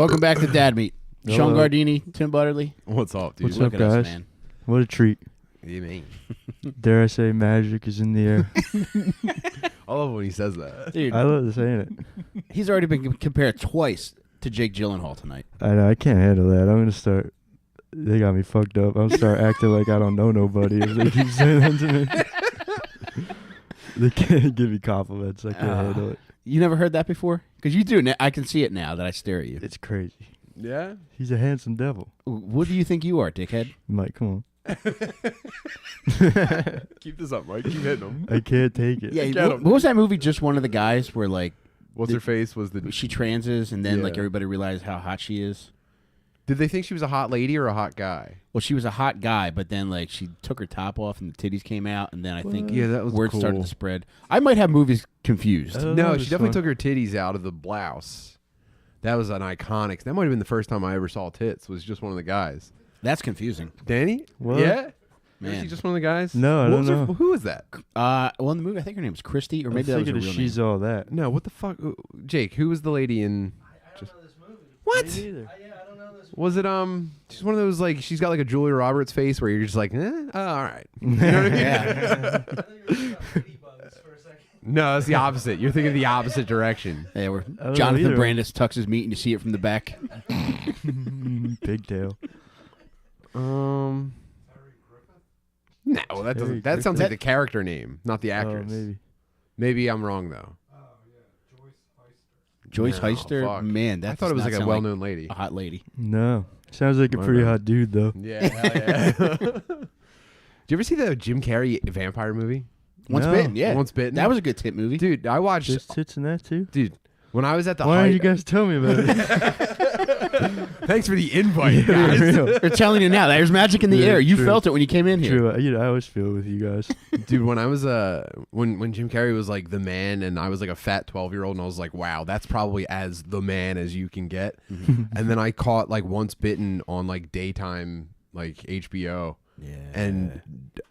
Welcome back to Dad Meat. Hello. Shawn Gardini, Tim Butterly. What's up, dude? What's Look up, at us, guys? man. What a treat. What do you mean? Dare I say magic is in the air. I love when he says that. Dude, I love saying it. he's already been compared twice to Jake Gyllenhaal tonight. I know, I can't handle that. I'm going to start. They got me fucked up. I'm going to start acting like I don't know nobody if they keep saying that to me. They can't give me compliments. I can't handle it. You never heard that before? Because you do. I can see it now that I stare at you. It's crazy. Yeah? He's a handsome devil. What do you think you are, dickhead? Mike, come on. Keep this up, Mike. Keep hitting him. I can't take it. Yeah. Get What him. was that movie? Just one of the guys where like What's her face was the... she transes and then like Yeah. everybody realized how hot she is. Did they think she was a hot lady or a hot guy? Well, she was a hot guy, but then like she took her top off and the titties came out, and then I think Yeah, that was word started cool. to spread. I might have movies confused. Oh, No, that she was definitely fun. took her titties out of the blouse. That was an iconic... That might have been the first time I ever saw tits, was just one of the guys. That's confusing, Danny? What? Yeah? man. Was she just one of the guys? No, I What don't was her- know. who was that? Well, in the movie, I think her name was Christy, or I'm maybe that was her thinking real She's name. All That. No, what the fuck? Jake, who was the lady in... I don't know this movie. What? Me neither. I don't know this movie. Was it she's one of those like she's got like a Julia Roberts face where you're just like, oh, all right. You know what I mean? Yeah. I thought you were talking about ladybugs for a second. No, it's the opposite. You're thinking the opposite direction. Yeah, where I don't know Jonathan either. Brandis tucks his meat and you see it from the back. Pigtail. No, that doesn't. That sounds like the character name, not the actress. Oh, maybe. Maybe I'm wrong though. Oh, yeah. Joyce No, Heister, fuck. man, that I thought it was does like not a sound well-known lady. a hot lady. No. Sounds like a My pretty bad. hot dude, though. Yeah. Hell yeah. Did you ever see the Jim Carrey vampire movie? Once No. Bitten, yeah. Once Bitten. That was a good tip movie. Dude, I watched. There's tits in that, too? Dude, when I was at the Why height. don't you guys tell me about it? Thanks for the invite, Yeah, guys. real. They're telling you now. There's magic in the Yeah, air. You true. felt it when you came in here. True. I always feel with you guys. Dude, when I was when Jim Carrey was like the man and I was like a fat 12-year-old and I was like, wow, that's probably as the man as you can get. And then I caught like Once Bitten on like daytime like HBO. Yeah. And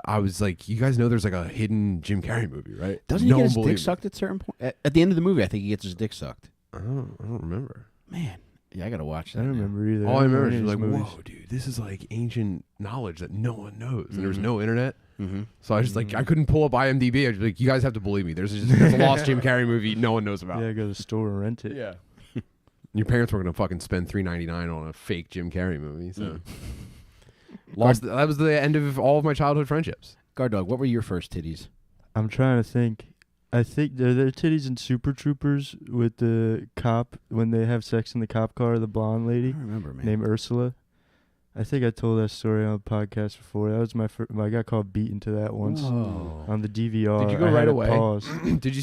I was like, you guys know there's like a hidden Jim Carrey movie, right? Doesn't No he get one his dick believed me. sucked at certain point? At the end of the movie, I think he gets his dick sucked. I don't remember. Man, yeah, I gotta watch I that. don't now. remember either. All I remember is any like, of these movies. whoa, dude, this is like ancient knowledge that no one knows. And there was no internet. Mm-hmm. So I just like, I couldn't pull up IMDb. I was like, you guys have to believe me. There's a lost Jim Carrey movie no one knows about. Yeah, go to the store and rent it. Yeah. Your parents were gonna fucking spend $3.99 on a fake Jim Carrey movie. So lost. That was the end of all of my childhood friendships. Gard Dawg, what were your first titties? I'm trying to think. I think they're titties in Super Troopers with the cop when they have sex in the cop car, the blonde I lady don't remember, man. named Ursula. I think I told that story on a podcast before. That was my first. I got called beaten to that once Whoa. on the DVR. Did you go I right had to away? Pause. Did you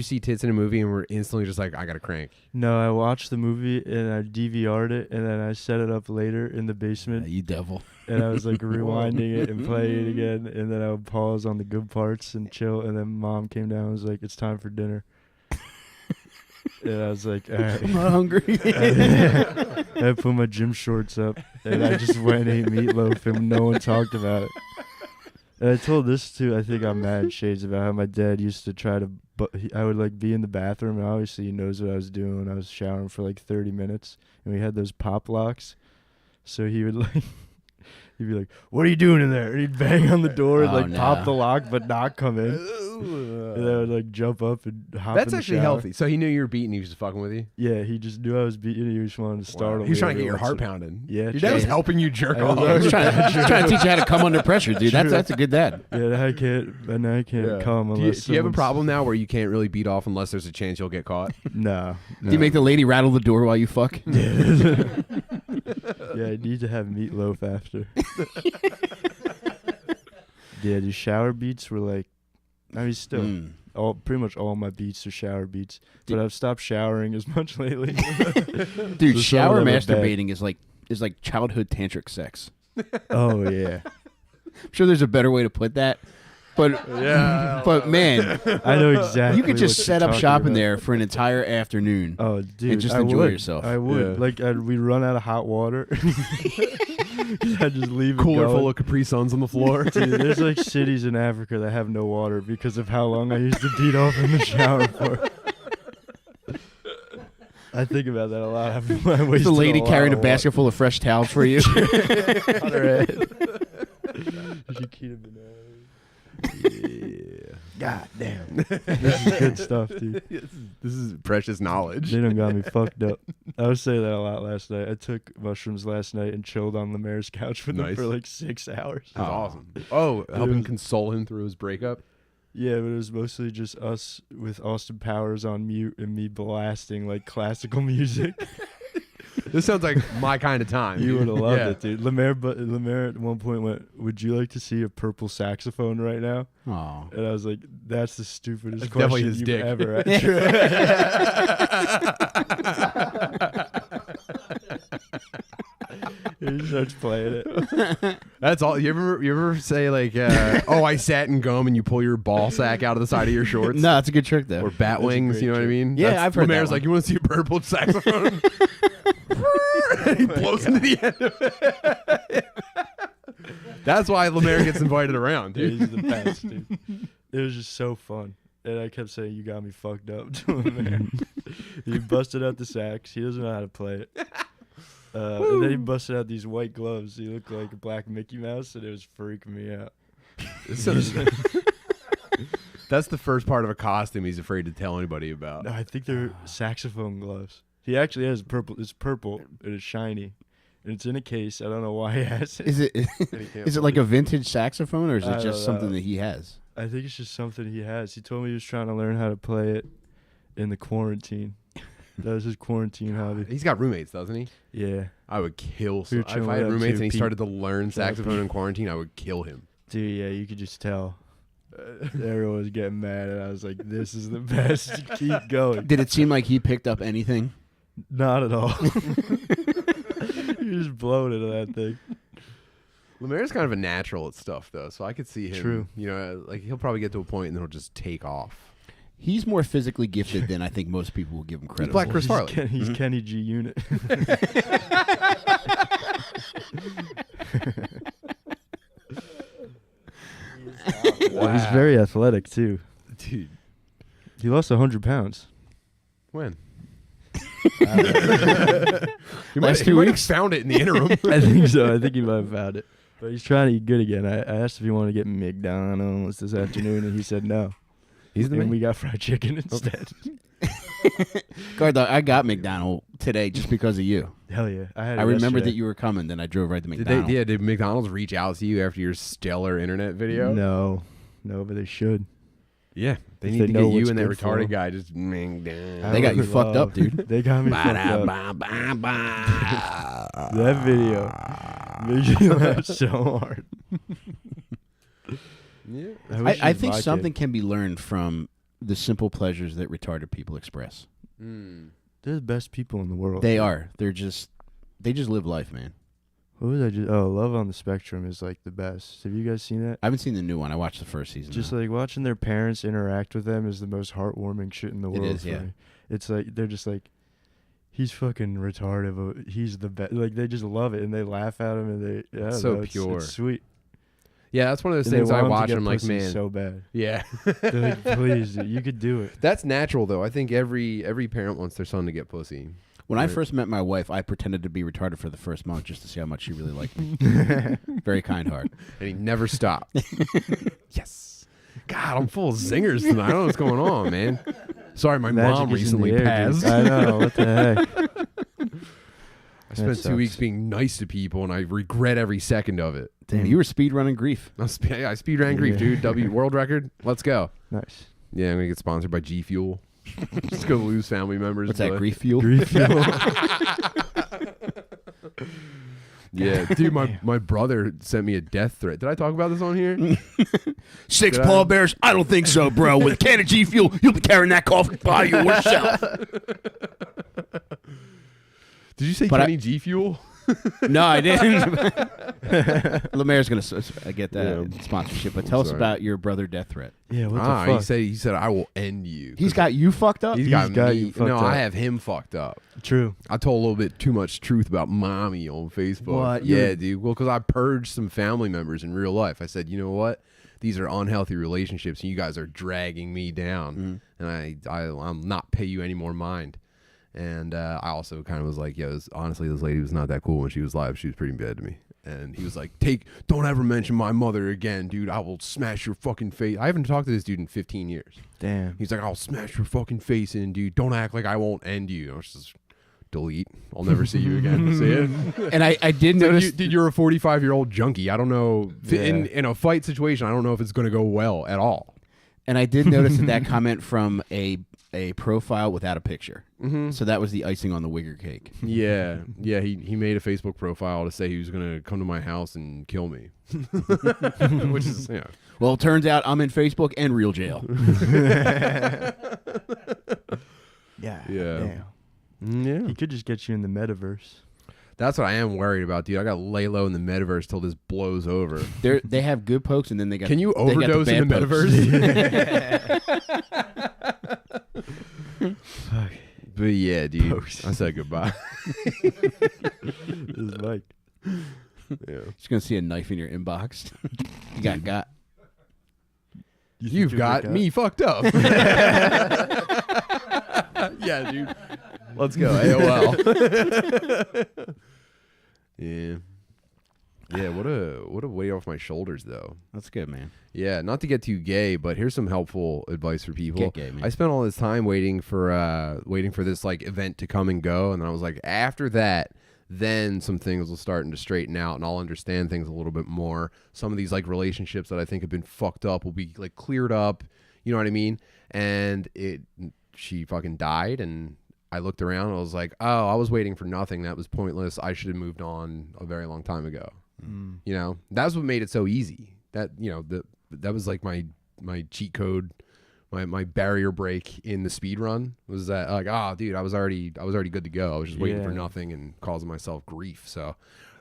see tits in a movie and were instantly just like, I gotta crank? No, I watched the movie and I DVR'd it and then I set it up later in the basement You devil. and I was like rewinding it and playing it again and then I would pause on the good parts and chill and then Mom came down and was like, "It's time for dinner." And I was like, all right. I'm not hungry. I put my gym shorts up and I just went and ate meatloaf and no one talked about it. And I told this too, I think I'm mad shades about how my dad used to try to, I would like be in the bathroom and obviously he knows what I was doing when I was showering for like 30 minutes and we had those pop locks. So he would like, he'd be like, "What are you doing in there?" And he'd bang on the door and Oh, like no. pop the lock but not come in. And I would like jump up and hop That's in the actually shower. healthy. So he knew you were beaten. He was just fucking with you. Yeah, he just knew I was beating. He just wanted to startle He was me trying to get every your heart once in a- pounding. Yeah, Your dad was true. helping you jerk I was off. He's trying to teach you how to come under pressure, dude. That's a good dad. Yeah, I can't Yeah. come Do you unless have a someone's- problem now where you can't really beat off unless there's a chance you'll get caught? No. Do you make the lady rattle the door while you fuck? Yeah, I need to have meatloaf after. Yeah, the shower beats were like, I mean, still, pretty much all my beats are shower beats. But I've stopped showering as much lately. Dude, So shower some of them are masturbating is like childhood tantric sex. Oh, yeah. I'm sure there's a better way to put that. But Yeah. but man, I know exactly. you could just what set you're up talking shop in about. there for an entire afternoon. Oh, dude, just I enjoy would. yourself. I would. Yeah. Like, we'd run out of hot water. I'd just leave it Cooler going. full of Capri Suns on the floor. Dude, there's like cities in Africa that have no water because of how long I used to beat off in the shower for. I think about that a lot. I Is the lady carrying a basket full of fresh towels for you? on her head. Chiquita bananas. Yeah. God damn. This is good stuff, dude. This is precious knowledge. They done got me fucked up. I was saying that a lot last night. I took mushrooms last night and chilled on Lemaire's couch with him Nice. for like 6 hours. That's awesome. Oh, helping was- console him through his breakup. Yeah, but it was mostly just us with Austin Powers on mute and me blasting like classical music. This sounds like my kind of time. You would have loved Yeah. it, dude. Lemaire at one point went, "Would you like to see a purple saxophone right now?" Oh. And I was like, "That's the stupidest That's definitely question his you've dick. ever He starts playing it. That's all. You ever say like, "Oh, I sat in gum," and you pull your ball sack out of the side of your shorts? No, it's a good trick though. Or bat That's a wings, great you know what I trick. mean? Yeah, I've heard that Lemaire's one. like, "You want to see a purple saxophone?" And he blows into the end of it. That's why Lemaire gets invited around, dude. He's the best, dude. It was just so fun. And I kept saying, "You got me fucked up," to Lemaire. He busted out the sax. He doesn't know how to play it. And then he busted out these white gloves. He looked like a black Mickey Mouse, and it was freaking me out. That's the first part of a costume he's afraid to tell anybody about. No, I think they're saxophone gloves. He actually has purple. It's purple and it's shiny, and it's in a case. I don't know why he has it. Is it And he can't is it like a vintage saxophone or is I it don't just something know. that he has? I think it's just something he has. He told me he was trying to learn how to play it in the quarantine. That was his quarantine hobby. He's got roommates, doesn't he? Yeah, I would kill. We were If chilling I had out roommates too, and he Pete. started to learn Shout out saxophone Pete. in quarantine, I would kill him. dude. Yeah, you could just tell. Everyone was getting mad, and I was like, "This is the best. Keep going." Did it seem like he picked up anything? Not at all. You just blown into that thing. Lemaire's kind of a natural at stuff, though, so I could see him. True. You know, like he'll probably get to a point and then he'll just take off. He's more physically gifted than I think most people will give him credit Black for. Chris Farley. He's Kenny G Unit. Wow. He's very athletic too. Dude, He lost 100 pounds. when? Last He 2 might have weeks? found it in the interim. I think so. I think he might have found it. But he's trying to eat good again. I asked if he wanted to get McDonald's this afternoon, and he said no. He's the And man. we got fried chicken instead. Gard Dawg, I got McDonald today just because of you. Hell yeah. I had it I remembered yesterday. that you were coming, then I drove right to Did McDonald's. did McDonald's reach out to you after your stellar internet video? No, but they should. Yeah, they If need they to know get you what's and that good for retarded 'em. guy just McDonald's. They got you would fucked up, love- dude. They got me fucked up. That That video made me laugh so hard. Yeah. wish I it was think my something kid. can be learned from the simple pleasures that retarded people express. They're the best people in the world. They are. They just live life, man. What was I just? Oh, Love on the Spectrum is like the best. Have you guys seen that? I haven't seen the new one. I watched the first season. Just though. like watching their parents interact with them is the most heartwarming shit in the It world. is, for yeah. me. It's like they're just like, he's fucking retarded, but he's the best. Like they just love it and they laugh at him and they. Yeah, So it's pure. sweet. Yeah, that's one of those And they things I want him to watch get and I'm like, pussy man. so bad. Yeah. They're like, please, dude, you could do it. That's natural, though. I think every parent wants their son to get pussy. when I Right. first met my wife, I pretended to be retarded for the first month just to see how much she really liked me. Very kind heart. And he never stopped. Yes. God, I'm full of zingers tonight. I don't know what's going on, man. Sorry, my Magic mom is in the recently air, dude. passed. I know. What the heck? I spent 2 sucks. weeks being nice to people, and I regret every second of it. Damn, you were speed running grief. I speed ran grief, Yeah. dude. World record. Let's go. Nice. Yeah, I'm gonna get sponsored by G Fuel. Just gonna lose family members. What's that, but- grief fuel? Grief fuel. Yeah, dude. My brother sent me a death threat. Did I talk about this on here? 6 Did I? pallbearers? I don't think so, bro. With a can of G Fuel, you'll be carrying that coffin by yourself. Did you say But Kenny G Fuel? No, I didn't. Lemaire's going to get that Yeah. sponsorship. But tell us Sorry. about your brother death threat. Yeah, what Ah, the fuck? he said I will end you. He's got you fucked up? He's got got me. you fucked No, up. I have him fucked up. True. I told a little bit too much truth about mommy on Facebook. What? Yeah, You're- dude. Well, because I purged some family members in real life. I said, you know what? These are unhealthy relationships, and you guys are dragging me down, and I'm not pay you any more mind. And I also kind of was like, yo, honestly, this lady was not that cool when she was live. She was pretty bad to me. And he was like, don't ever mention my mother again, dude. I will smash your fucking face. I haven't talked to this dude in 15 years. Damn. He's like, I'll smash your fucking face in, dude. Don't act like I won't end you. I was just, delete. I'll never see you again. See it? And I did notice... Dude, you're a 45-year-old junkie. I don't know. Yeah. In a fight situation, I don't know if it's going to go well at all. And I did notice that comment from a profile without a picture. Mm-hmm. So that was the icing on the Wigger cake. Yeah. Yeah, he made a Facebook profile to say he was going to come to my house and kill me. Which is, yeah. Well, it turns out I'm in Facebook and real jail. Yeah. Yeah. Damn. Yeah. He could just get you in the metaverse. That's what I am worried about, dude. I got to lay low in the metaverse till this blows over. They have good pokes, and then they got... Can you they got overdose in the bad pokes. metaverse? But yeah, dude. Pokes. I said goodbye. This is Mike. Yeah. Just going to see a knife in your inbox. You got. You've got me fucked up. Yeah, dude. Let's go, AOL. Yeah. Yeah, what a weight off my shoulders, though. That's good, man. Yeah, not to get too gay, but here's some helpful advice for people. Get gay, man. I spent all this time waiting for this like event to come and go, and then I was like, after that, then some things will start to straighten out, and I'll understand things a little bit more. Some of these like relationships that I think have been fucked up will be like cleared up. You know what I mean? And she fucking died, and I looked around and I was like, oh, I was waiting for nothing. That was pointless. I should have moved on a very long time ago. Mm. You know, that's what made it so easy. That, you know, that was like my cheat code, my barrier break in the speed run was that like, oh, dude, I was already good to go. I was just waiting for nothing and causing myself grief. So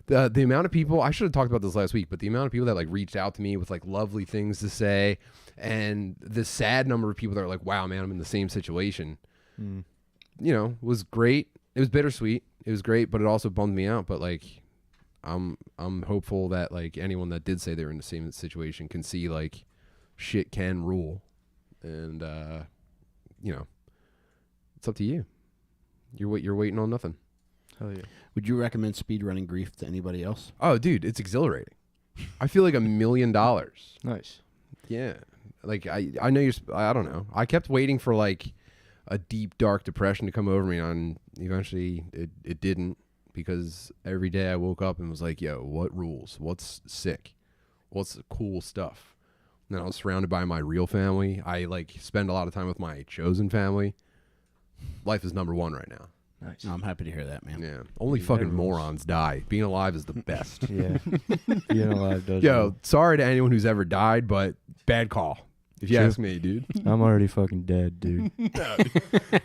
the amount of people, I should have talked about this last week, but the amount of people that like reached out to me with like lovely things to say, and the sad number of people that are like, wow, man, I'm in the same situation. Mm. You know, was great. It was bittersweet. It was great, but it also bummed me out. But like, I'm hopeful that like anyone that did say they're in the same situation can see like shit can rule, and you know, it's up to you. You're waiting on nothing. Hell yeah. Would you recommend speedrunning grief to anybody else? Oh, dude, it's exhilarating. I feel like $1 million. Nice. Yeah, like I know I don't know. I kept waiting for like a deep dark depression to come over me, and eventually it didn't, because every day I woke up and was like, yo, what rules? What's sick? What's the cool stuff? And then I was surrounded by my real family. I like spend a lot of time with my chosen family. Life is number one right now. Nice. No, I'm happy to hear that, man. Yeah, only Yeah, fucking rules. morons die. Being alive is the best. Yeah. Being alive does. Yo, rule. sorry to anyone who's ever died, but bad call. If you True. ask me, dude. I'm already fucking dead, dude. Go No, ahead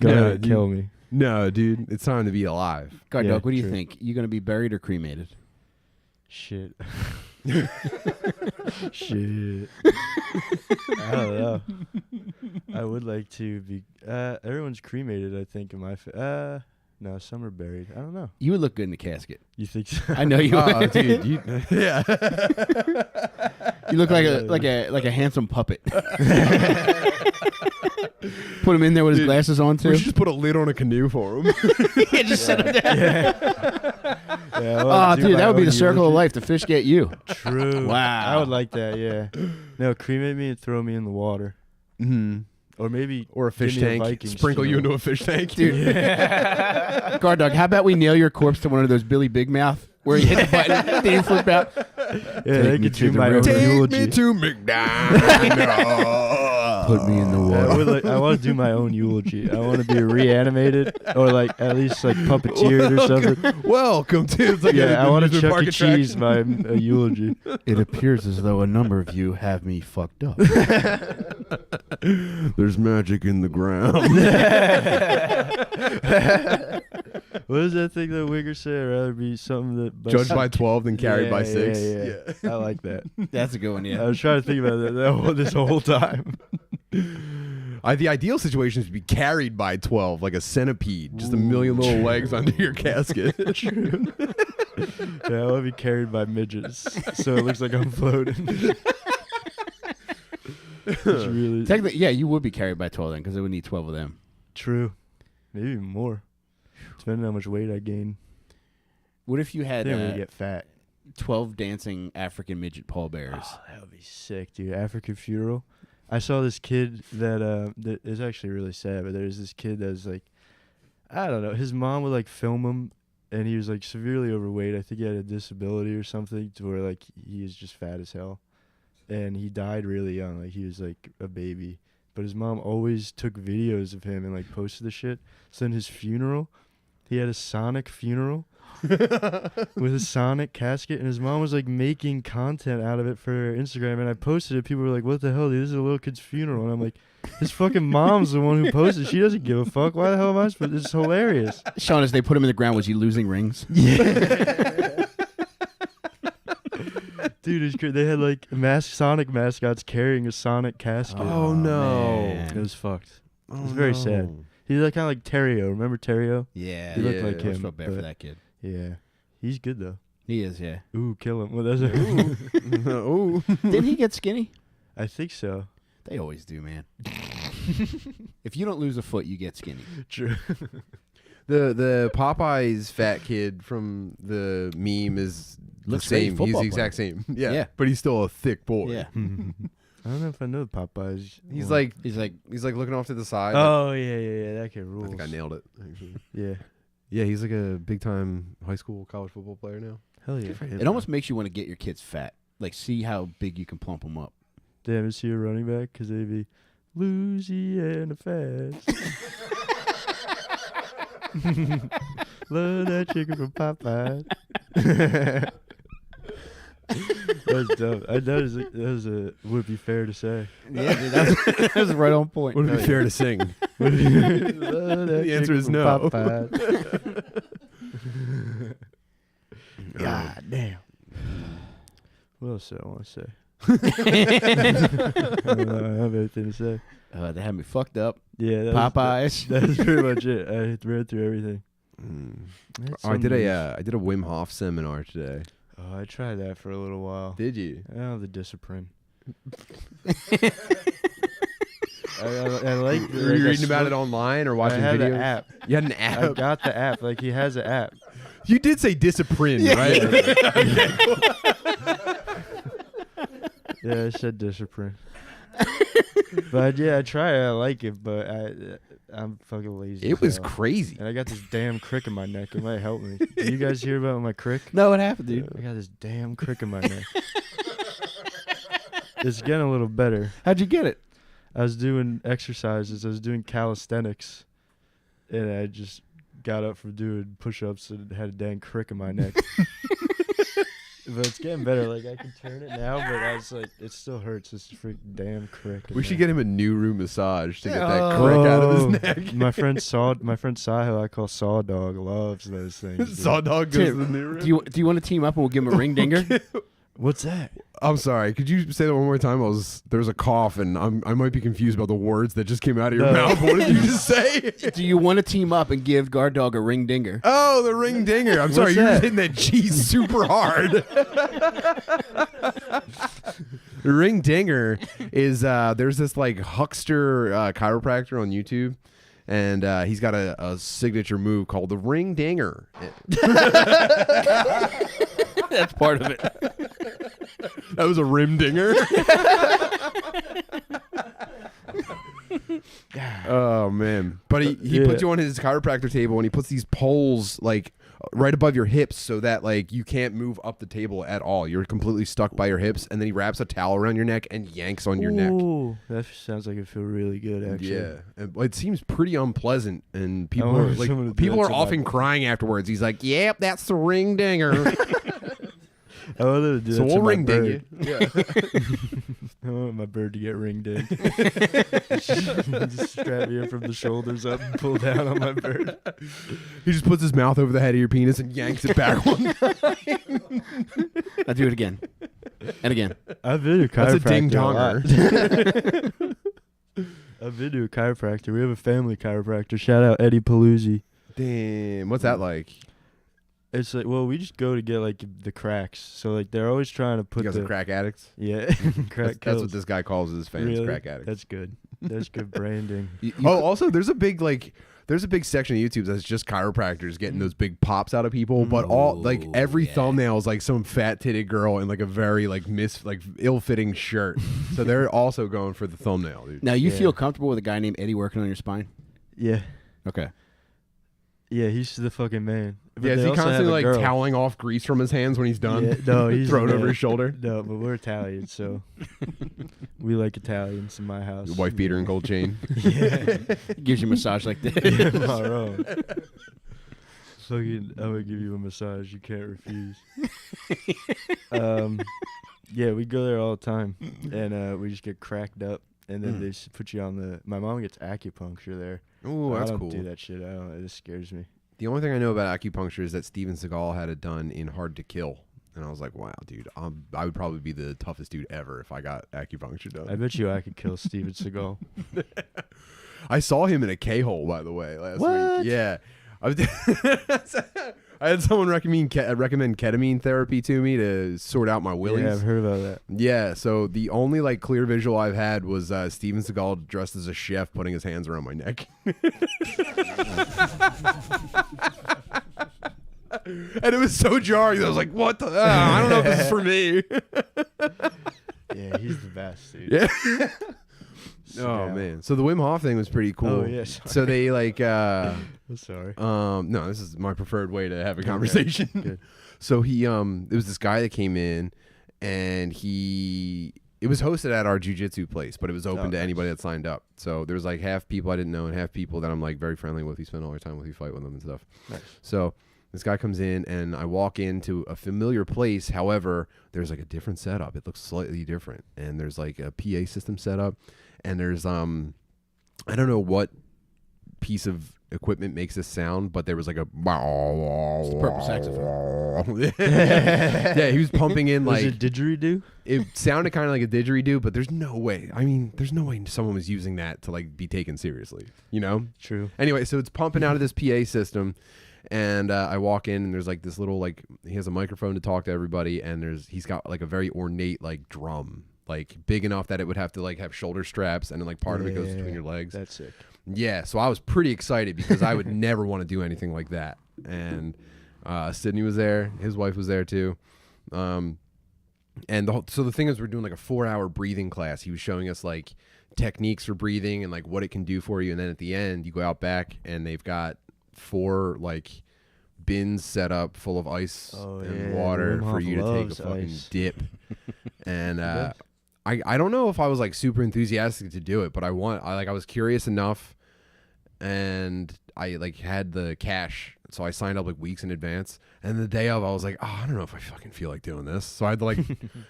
and dude. kill me. No, dude, it's time to be alive. Gard Yeah, Dawg, what do you true. think? You going to be buried or cremated? Shit. Shit. I don't know. I would like to be. Everyone's cremated, I think, in my. No, some are buried. I don't know. You would look good in the casket. You think so? I know you Oh, would. dude, yeah. You look like a handsome puppet. Put him in there with his Dude, glasses on We too. should just put a lid on a canoe for him. Yeah, just set him down. Yeah, Oh, dude, that would be the circle of life. The fish get you. True. Wow. I would like that. Yeah. No, cremate me and throw me in the water, Mm-hmm. or maybe Or a fish give me tank. Vikings Sprinkle you funeral. into a fish tank. Dude. Gard Dawg, how about we nail your corpse to one of those Billy Big Mouth where you hit the button, then you flip out. Yeah, Take they me could to do the my own river. Take eulogy. me to McDonald. Put me in the water. I want to do my own eulogy. I want to be reanimated, or like at least like puppeteered or something. Welcome to. It's like Yeah, I want to amusement Chuck park E. Cheese attraction. my eulogy. It appears as though a number of you have me fucked up. There's magic in the ground. What is that thing that Wigger said? I'd rather be something that Judged by 12 than carried by 6. Yeah. I like that. That's a good one, I yeah. was trying to think about that this whole time. The ideal situation is to be carried by 12, like a centipede, just a million little legs under your casket. True. Yeah, I want to be carried by midgets, so it looks like I'm floating. It's really Technically, yeah, you would be carried by 12 then, because it would need 12 of them. true. Maybe more. Depending on how much weight I gain. What if you I had think I'm gonna get fat. 12 dancing African midget pallbearers? Oh, that would be sick, dude. African funeral. I saw this kid that is actually really sad, but there's this kid that's like, I don't know. His mom would like film him, and he was like severely overweight. I think he had a disability or something to where like he is just fat as hell, and he died really young. Like he was like a baby, but his mom always took videos of him and like posted the shit. So in his funeral, he had a Sonic funeral. With a Sonic casket, and his mom was like making content out of it for Instagram, and I posted it. People were like, what the hell, dude, this is a little kid's funeral. And I'm like, his fucking mom's the one who posted. She doesn't give a fuck. Why the hell am I supposed? It's hilarious. Sean, as they put him in the ground, was he losing rings? Yeah. Dude, it's they had like Sonic mascots carrying a Sonic casket. Oh, no. It was fucked. Oh, It was very sad. He's like kind of like Terrio. Remember Terrio? Yeah. He looked Yeah. like I him. felt bad for but that kid. Yeah, he's good though. He is, yeah. Ooh, kill him. Well, that's a Ooh. Didn't he get skinny? I think so. They always do, man. If you don't lose a foot, you get skinny. True. The Popeyes fat kid from the meme is Looks the great same. He's football the exact same. Yeah. Yeah. But he's still a thick boy. Yeah. I don't know if I know Popeyes. He's one. like He's like, looking off to the side. Oh yeah. That kid I rules. think I nailed it. Actually. Yeah. Yeah, he's like a big time high school college football player now. Hell yeah. it almost makes you want to get your kids fat. Like, see how big you can plump them up. Damn, is he a running back? Because they'd be Louisiana fast. Love that chicken from Popeyes. That's dope. I noticed that would be fair to say. Yeah, dude, that was right on point. Would it be fair to sing? The answer is no. God damn. What else do I want to say? I don't know. I have anything to say. They had me fucked up. Yeah, Popeyes. That's pretty much it. I read through everything. I did a Wim Hof seminar today. Oh, I tried that for a little while. Did you? I don't have the discipline. I like. Were you reading about it online or watching I had videos? the app. You had an I app. got the app. Like he has an app. You did say discipline, right? Yeah, I said discipline. But yeah, I try it. I like it, but I'm fucking lazy. It as was hell. crazy. And I got this damn crick in my neck. It might help me. Did you guys hear about my crick? No, what happened, dude? I got this damn crick in my neck. It's getting a little better. How'd you get it? I was doing exercises. I was doing calisthenics, and I just got up from doing push-ups and had a dang crick in my neck. But it's getting better. Like I can turn it now, but I was like, it still hurts. It's a freaking damn crick. We should get him a new room massage to get that crick out of his neck. My friend Sahil, I call Saw Dog, loves those things. Saw Dog goes to Tim, the new room. Do you want to team up and we'll give him a ring dinger? What's that? I'm sorry. Could you say that one more time? There was a cough, and I might be confused about the words that just came out of your No. mouth. What did you just say? Do you want to team up and give Gard Dawg a ring dinger? Oh, the ring dinger. I'm sorry. What's You're just that? hitting that cheese super hard. The ring dinger is there's this like huckster chiropractor on YouTube. And he's got a signature move called the ring dinger. That's part of it. That was a rim dinger. Oh man! But he Yeah. puts you on his chiropractor table and he puts these poles like right above your hips so that like you can't move up the table at all. You're completely stuck by your hips, and then he wraps a towel around your neck and yanks on your neck. Ooh, that sounds like it feel really good, actually. Yeah, and it seems pretty unpleasant, and I people are want like someone to do people that are to my often body. crying afterwards. He's like, "Yep, that's the ring dinger." I wanted to do So that to we'll my ring ding bird. you. Yeah. I want my bird to get ring dinged. Just strap me in from the shoulders up and pull down on my bird. He just puts his mouth over the head of your penis and yanks it back one time. I'll do it again. And again. I've been to a That's a chiropractor ding lot. donger. I've been to a chiropractor. We have a family chiropractor. Shout out Eddie Paluzzi. Damn, what's that like? It's like, well, we just go to get like the cracks. So like they're always trying to You put guys are crack addicts? yeah, That's crack kills. what this guy calls his fans, Really? crack addicts. That's good. That's good branding. You Oh, also, there's a big like there's a big section of YouTube that's just chiropractors getting those big pops out of people, but all like every thumbnail is like some fat titted girl in like a very like ill-fitting shirt. So they're also going for the thumbnail, dude. Now, you feel comfortable with a guy named Eddie working on your spine? Yeah. Okay. Yeah, he's the fucking man. But Yeah, is they he also have constantly a like girl. toweling off grease from his hands when he's done? Yeah, no, he's throw it the over man. his shoulder. No, but we're Italian, so we like Italians in my house. Your wife beater and gold chain. Yeah. Gives you a massage like this. Yeah, my own. Fucking, I'm gonna give you a massage. You can't refuse. Yeah, we go there all the time, and we just get cracked up, and then they just put you on the. My mom gets acupuncture there. Ooh, that's I don't cool. do that shit. I don't. It just scares me. The only thing I know about acupuncture is that Steven Seagal had it done in Hard to Kill. And I was like, wow, dude, I would probably be the toughest dude ever if I got acupuncture done. I bet you I could kill Steven Seagal. I saw him in a K-hole, by the way, last week. Yeah. I had someone recommend ketamine therapy to me to sort out my willies. Yeah, I've heard about that. Yeah, so the only like clear visual I've had was Steven Seagal dressed as a chef putting his hands around my neck. And it was so jarring. I was like, what the? I don't know if this is for me. Yeah, he's the best, dude. Yeah. Sit Oh, down. man. So the Wim Hof thing was pretty cool. Oh, yeah, sorry. So they like, I'm sorry. no, this is my preferred way to have a conversation. Good. So he, there was this guy that came in, and it was hosted at our jiu-jitsu place, but it was open to anybody that signed up. So there was like half people I didn't know and half people that I'm like very friendly with. We spend all our time with, we fight with them and stuff. Nice. So this guy comes in, and I walk into a familiar place. However, there's like a different setup. It looks slightly different, and there's like a PA system set up, and there's I don't know what piece of equipment makes this sound, but there was like a purple saxophone. Yeah, he was pumping in Was like it didgeridoo? it sounded kind of like a didgeridoo, but there's no way. I mean, there's no way someone was using that to like be taken seriously, you know? True. Anyway, so it's pumping out of this PA system, and I walk in, and there's like this little like he has a microphone to talk to everybody, and he's got like a very ornate like drum, like big enough that it would have to like have shoulder straps, and then like part of it goes between your legs. That's sick. Yeah, so I was pretty excited because I would never want to do anything like that. And Sydney was there, his wife was there too. And so the thing is, we're doing like a 4-hour breathing class. He was showing us like techniques for breathing and like what it can do for you. And then at the end, you go out back, and they've got 4 like bins set up full of ice and water Wim for Hof you to take a loves fucking ice. dip. And I don't know if I was like super enthusiastic to do it, but I was curious enough, and I like had the cash, so I signed up like weeks in advance. And the day of, I was like, oh, I don't know if I fucking feel like doing this. So I had to like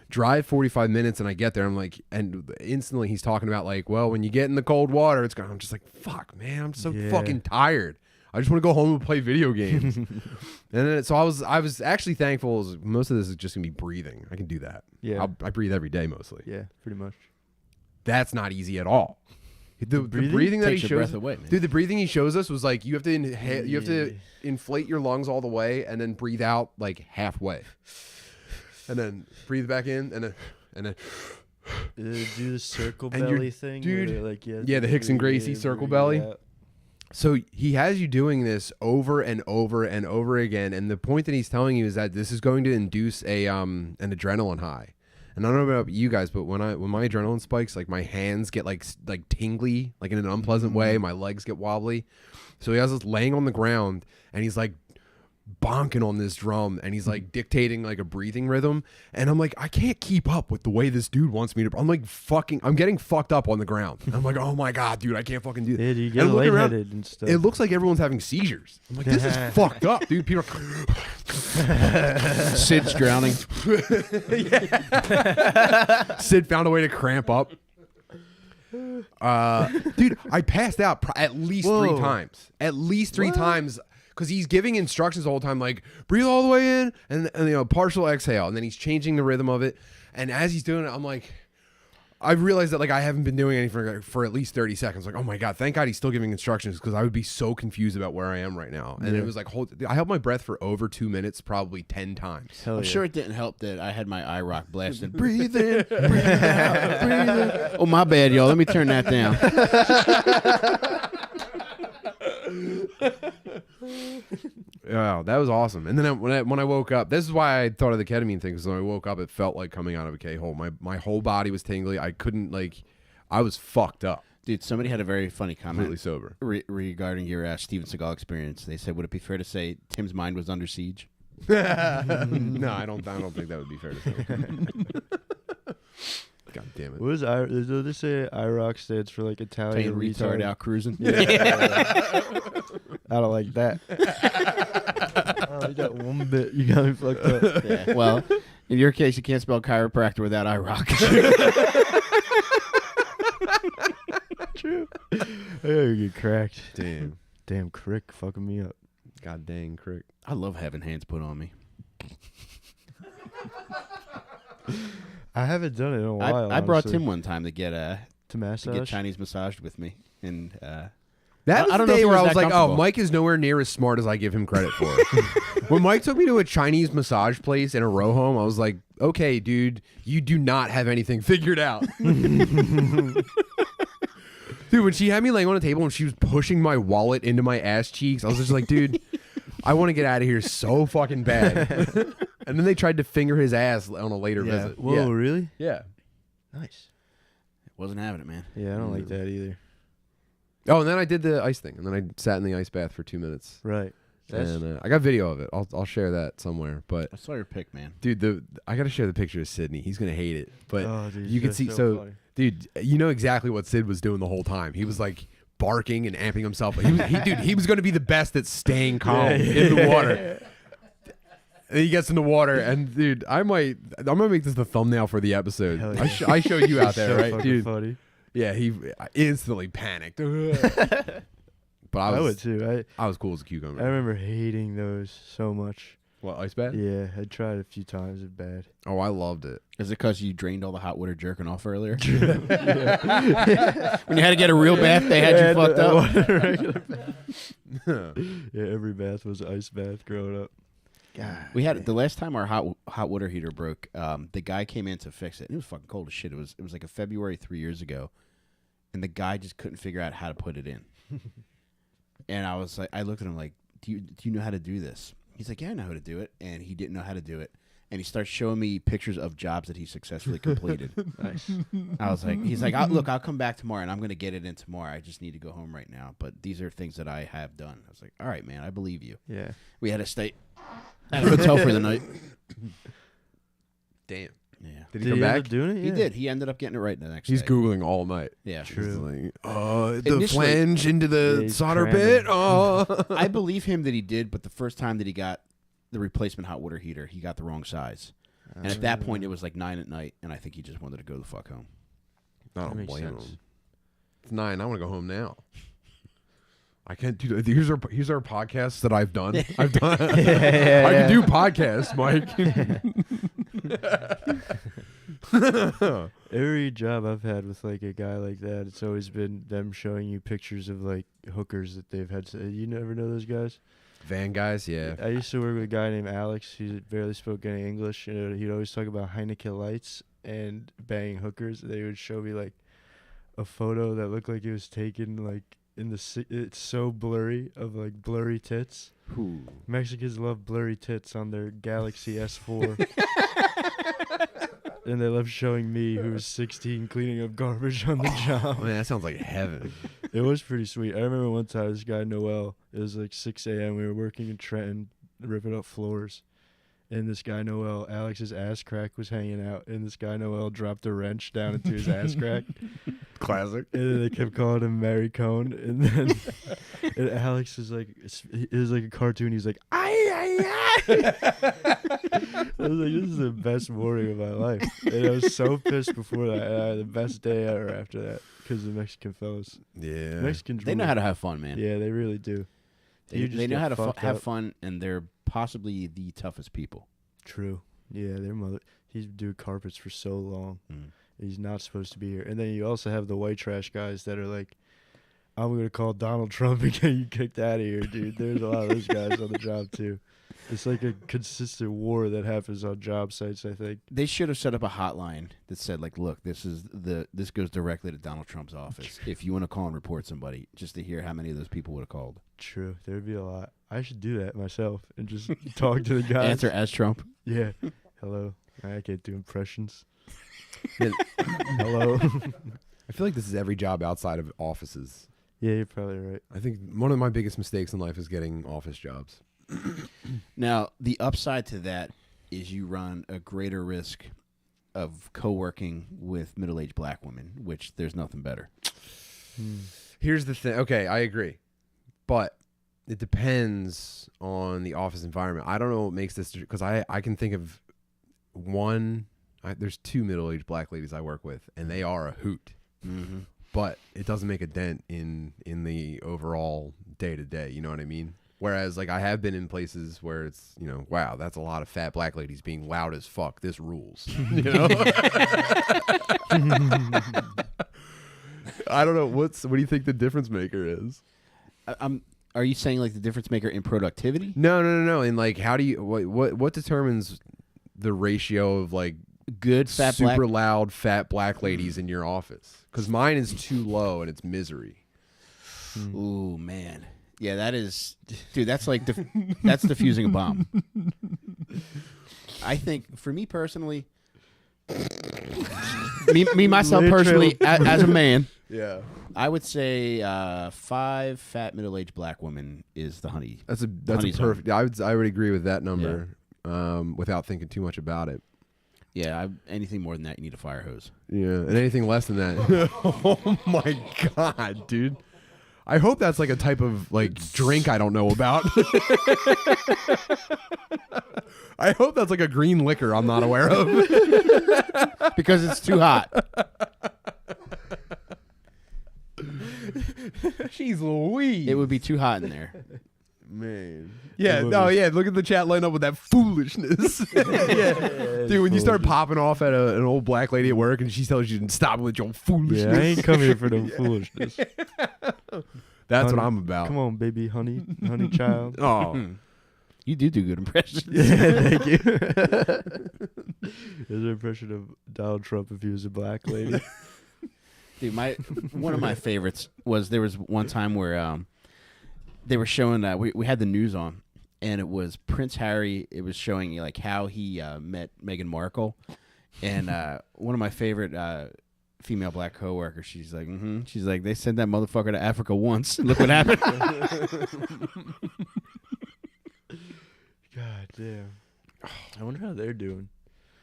drive 45 minutes, and I get there, I'm like, and instantly he's talking about like, well, when you get in the cold water, it's going. I'm just like, fuck, man, I'm so fucking tired. I just want to go home and play video games. And then so I was actually thankful. Most of this is just gonna be breathing. I can do that. Yeah. I breathe every day mostly. Yeah, pretty much. That's not easy at all. The breathing that he Takes your shows, breath away, man. dude. The breathing he shows us was like you have to inhale, you have to inflate your lungs all the way, and then breathe out like halfway, and then breathe back in, and then. Do the circle And you're- belly thing, dude, where like yeah, the Hicks and Gracie circle belly. So he has you doing this over and over and over again, and the point that he's telling you is that this is going to induce an adrenaline high. And I don't know about you guys, but when my adrenaline spikes, like my hands get like tingly, like in an unpleasant way. My legs get wobbly. So he has us laying on the ground, and he's like bonking on this drum, and he's like dictating like a breathing rhythm, and I'm like, I can't keep up with the way this dude wants me to. I'm like I'm getting fucked up on the ground. I'm like, oh my god, dude, I can't fucking do that. Yeah, do you And get I'm looking around, lightheaded and stuff? it looks like everyone's having seizures. I'm like, this is fucked up, dude. People Sid's drowning. Sid found a way to cramp up. Dude, I passed out at least 3 times. At least 3 times. Because he's giving instructions all the time, like breathe all the way in and partial exhale, and then he's changing the rhythm of it. And as he's doing it, I'm like, I realized that like I haven't been doing anything for at least 30 seconds. Like, oh my god, thank God he's still giving instructions, because I would be so confused about where I am right now. And it was like, I held my breath for over 2 minutes, probably 10 times. Hell I'm yeah. sure it didn't help that I had my eye rock blasted. Breathe in, breathe out, breathe in. Oh, my bad, y'all. Let me turn that down. Yeah, that was awesome. And then when I woke up, this is why I thought of the ketamine thing, because when I woke up, it felt like coming out of a K-hole. My whole body was tingly. I couldn't, like, I was fucked up. Dude, somebody had a very funny Completely comment sober. regarding your Steven Seagal experience. They said, would it be fair to say Tim's mind was under siege? No, I don't think that would be fair to say. God damn it. What is I? They say IROC stands for like Italian Playing retard out cruising. Yeah. I don't like that. Oh, you got one bit. You got me fucked up. Yeah. Well, in your case, you can't spell chiropractor without IROC. True. I gotta get cracked. Damn crick fucking me up. God dang crick. I love having hands put on me. I haven't done it in a while. I brought honestly. Tim one time to get to massage. to get Chinese massaged with me, and That was I the don't know if day he where was I was that like, oh, comfortable. Mike is nowhere near as smart as I give him credit for. When Mike took me to a Chinese massage place in a row home, I was like, okay, dude, you do not have anything figured out. Dude, when she had me laying on a table and she was pushing my wallet into my ass cheeks, I was just like, dude, I want to get out of here so fucking bad. And then they tried to finger his ass on a later visit. Whoa, really? Yeah. Nice. wasn't having it, man. Yeah, I don't like that either. Oh, and then I did the ice thing, and then I sat in the ice bath for 2 minutes. Right. And I got video of it. I'll share that somewhere. But I saw your pic, man. dude, I got to share the picture of Sydney. He's gonna hate it, but Oh, dude, you can that's see. so So, funny. dude, you know exactly what Sid was doing the whole time. He was like barking and amping himself. He was gonna be the best at staying calm in the water. And he gets in the water, and dude, I'm gonna make this the thumbnail for the episode. Hell yeah. I showed you out there, So right, fucking dude? funny. Yeah, he instantly panicked. But I would was too. I was cool as a cucumber. I remember hating those so much. What, ice bath? Yeah, I tried a few times. It's bad. Oh, I loved it. Is it because you drained all the hot water jerking off earlier? When you had to get a real bath, they had you fucked up. Yeah, every bath was an ice bath growing up. God, we had the last time our hot water heater broke. The guy came in to fix it. It was fucking cold as shit. It was like a February 3 years ago, and the guy just couldn't figure out how to put it in. And I was like, I looked at him like, do you know how to do this? He's like, yeah, I know how to do it, and he didn't know how to do it. And he starts showing me pictures of jobs that he successfully completed. Nice. I was like, he's like, look, I'll come back tomorrow, and I'm gonna get it in tomorrow. I just need to go home right now. But these are things that I have done. I was like, all right, man, I believe you. Yeah. We had to stay at a hotel for the night. Damn. Yeah. Did he come back? End up doing it? He Yeah. did. He ended up getting it right the next He's day. Googling all night. Yeah. He's True. like, the Initially- flange into Yeah, the he's solder cramming. bit. Oh. I believe him that he did, but the first time that he got the replacement hot water heater, he got the wrong size. And at that point, it was like 9 at night, and I think he just wanted to go the fuck home. I That don't makes blame sense. him. It's 9. I want to go home now. I can't do that. Here's our podcasts that I've done. I've done. I can do podcasts, Mike. Every job I've had with like a guy like that, it's always been them showing you pictures of like hookers that they've had. You never know those guys? Van guys, yeah. I used to work with a guy named Alex. He barely spoke any English. And he'd always talk about Heineken lights and banging hookers. They would show me like a photo that looked like it was taken like in the. It's so blurry of like blurry tits. Ooh. Mexicans love blurry tits on their Galaxy S4. And they love showing me, who was 16, cleaning up garbage on the job. Man, that sounds like heaven. It was pretty sweet. I remember one time this guy, Noel, it was like 6 a.m. We were working in Trenton, ripping up floors. And this guy, Noel, Alex's ass crack was hanging out. And this guy, Noel, dropped a wrench down into his ass crack. Classic. And then they kept calling him Mary Cone. And then and Alex was like, it was like a cartoon. He's like, I was like, this is the best morning of my life. And I was so pissed before that. And I had the best day ever after that because the Mexican fellas. Yeah. Mexicans They know rule. how to have fun, man. Yeah, they really do. You just They know get how to fucked have up. fun, and they're possibly the toughest people. True. Yeah, their mother. He's doing carpets for so long. Mm. He's not supposed to be here. And then you also have the white trash guys that are like, I'm gonna call Donald Trump and get you kicked out of here, dude. There's a lot of those guys on the job too. It's like a consistent war that happens on job sites, I think. They should have set up a hotline that said, like, look, this goes directly to Donald Trump's office. If you want to call and report somebody, just to hear how many of those people would have called. True. There'd be a lot. I should do that myself and just talk to the guys. Answer as Trump. Yeah. Hello. I can't do impressions. Man, Hello. I feel like this is every job outside of offices. Yeah, you're probably right. I think one of my biggest mistakes in life is getting office jobs. Now, the upside to that is you run a greater risk of co-working with middle-aged black women, which there's nothing better. Here's the thing. Okay, I agree. But it depends on the office environment. I don't know what makes this, because I can think of one. There's 2 middle-aged black ladies I work with, and they are a hoot. Mm-hmm. But it doesn't make a dent in the overall day-to-day. You know what I mean? Whereas, like, I have been in places where it's, you know, wow, that's a lot of fat black ladies being loud as fuck. This rules. You know? I don't know. What do you think the difference maker is? Are you saying, like, the difference maker in productivity? No. And, like, how do you, what determines the ratio of, like, Good fat super black. loud fat black ladies in your office? Because mine is too low and it's misery. Ooh, man. Yeah, that is, dude. That's like that's defusing a bomb. I think, for me personally, myself personally, as a man, Yeah. I would say 5 fat middle-aged black women is the honey. That's a Honey's perfect. I would agree with that number, without thinking too much about it. Yeah, anything more than that, you need a fire hose. Yeah, and anything less than that. Oh my god, dude! I hope that's like a type of like drink I don't know about. I hope that's like a green liquor I'm not aware of. Because it's too hot. She's Louise. It would be too hot in there. Man. Yeah, no, yeah. Look at the chat line up with that foolishness. Yeah. Dude, when you start popping off at an old black lady at work and she tells you to stop with your foolishness. Yeah, I ain't come here for no foolishness. That's Honey, what I'm about. Come on, baby, honey child. Oh. You do good impressions. Yeah, thank you. There's an impression of Donald Trump if he was a black lady. Dude, one of my favorites was, there was one time where they were showing we had the news on, and it was Prince Harry. It was showing like how he met Meghan Markle, and one of my favorite female black coworkers. She's like, she's like, they sent that motherfucker to Africa once, and look what happened. God damn. I wonder how they're doing,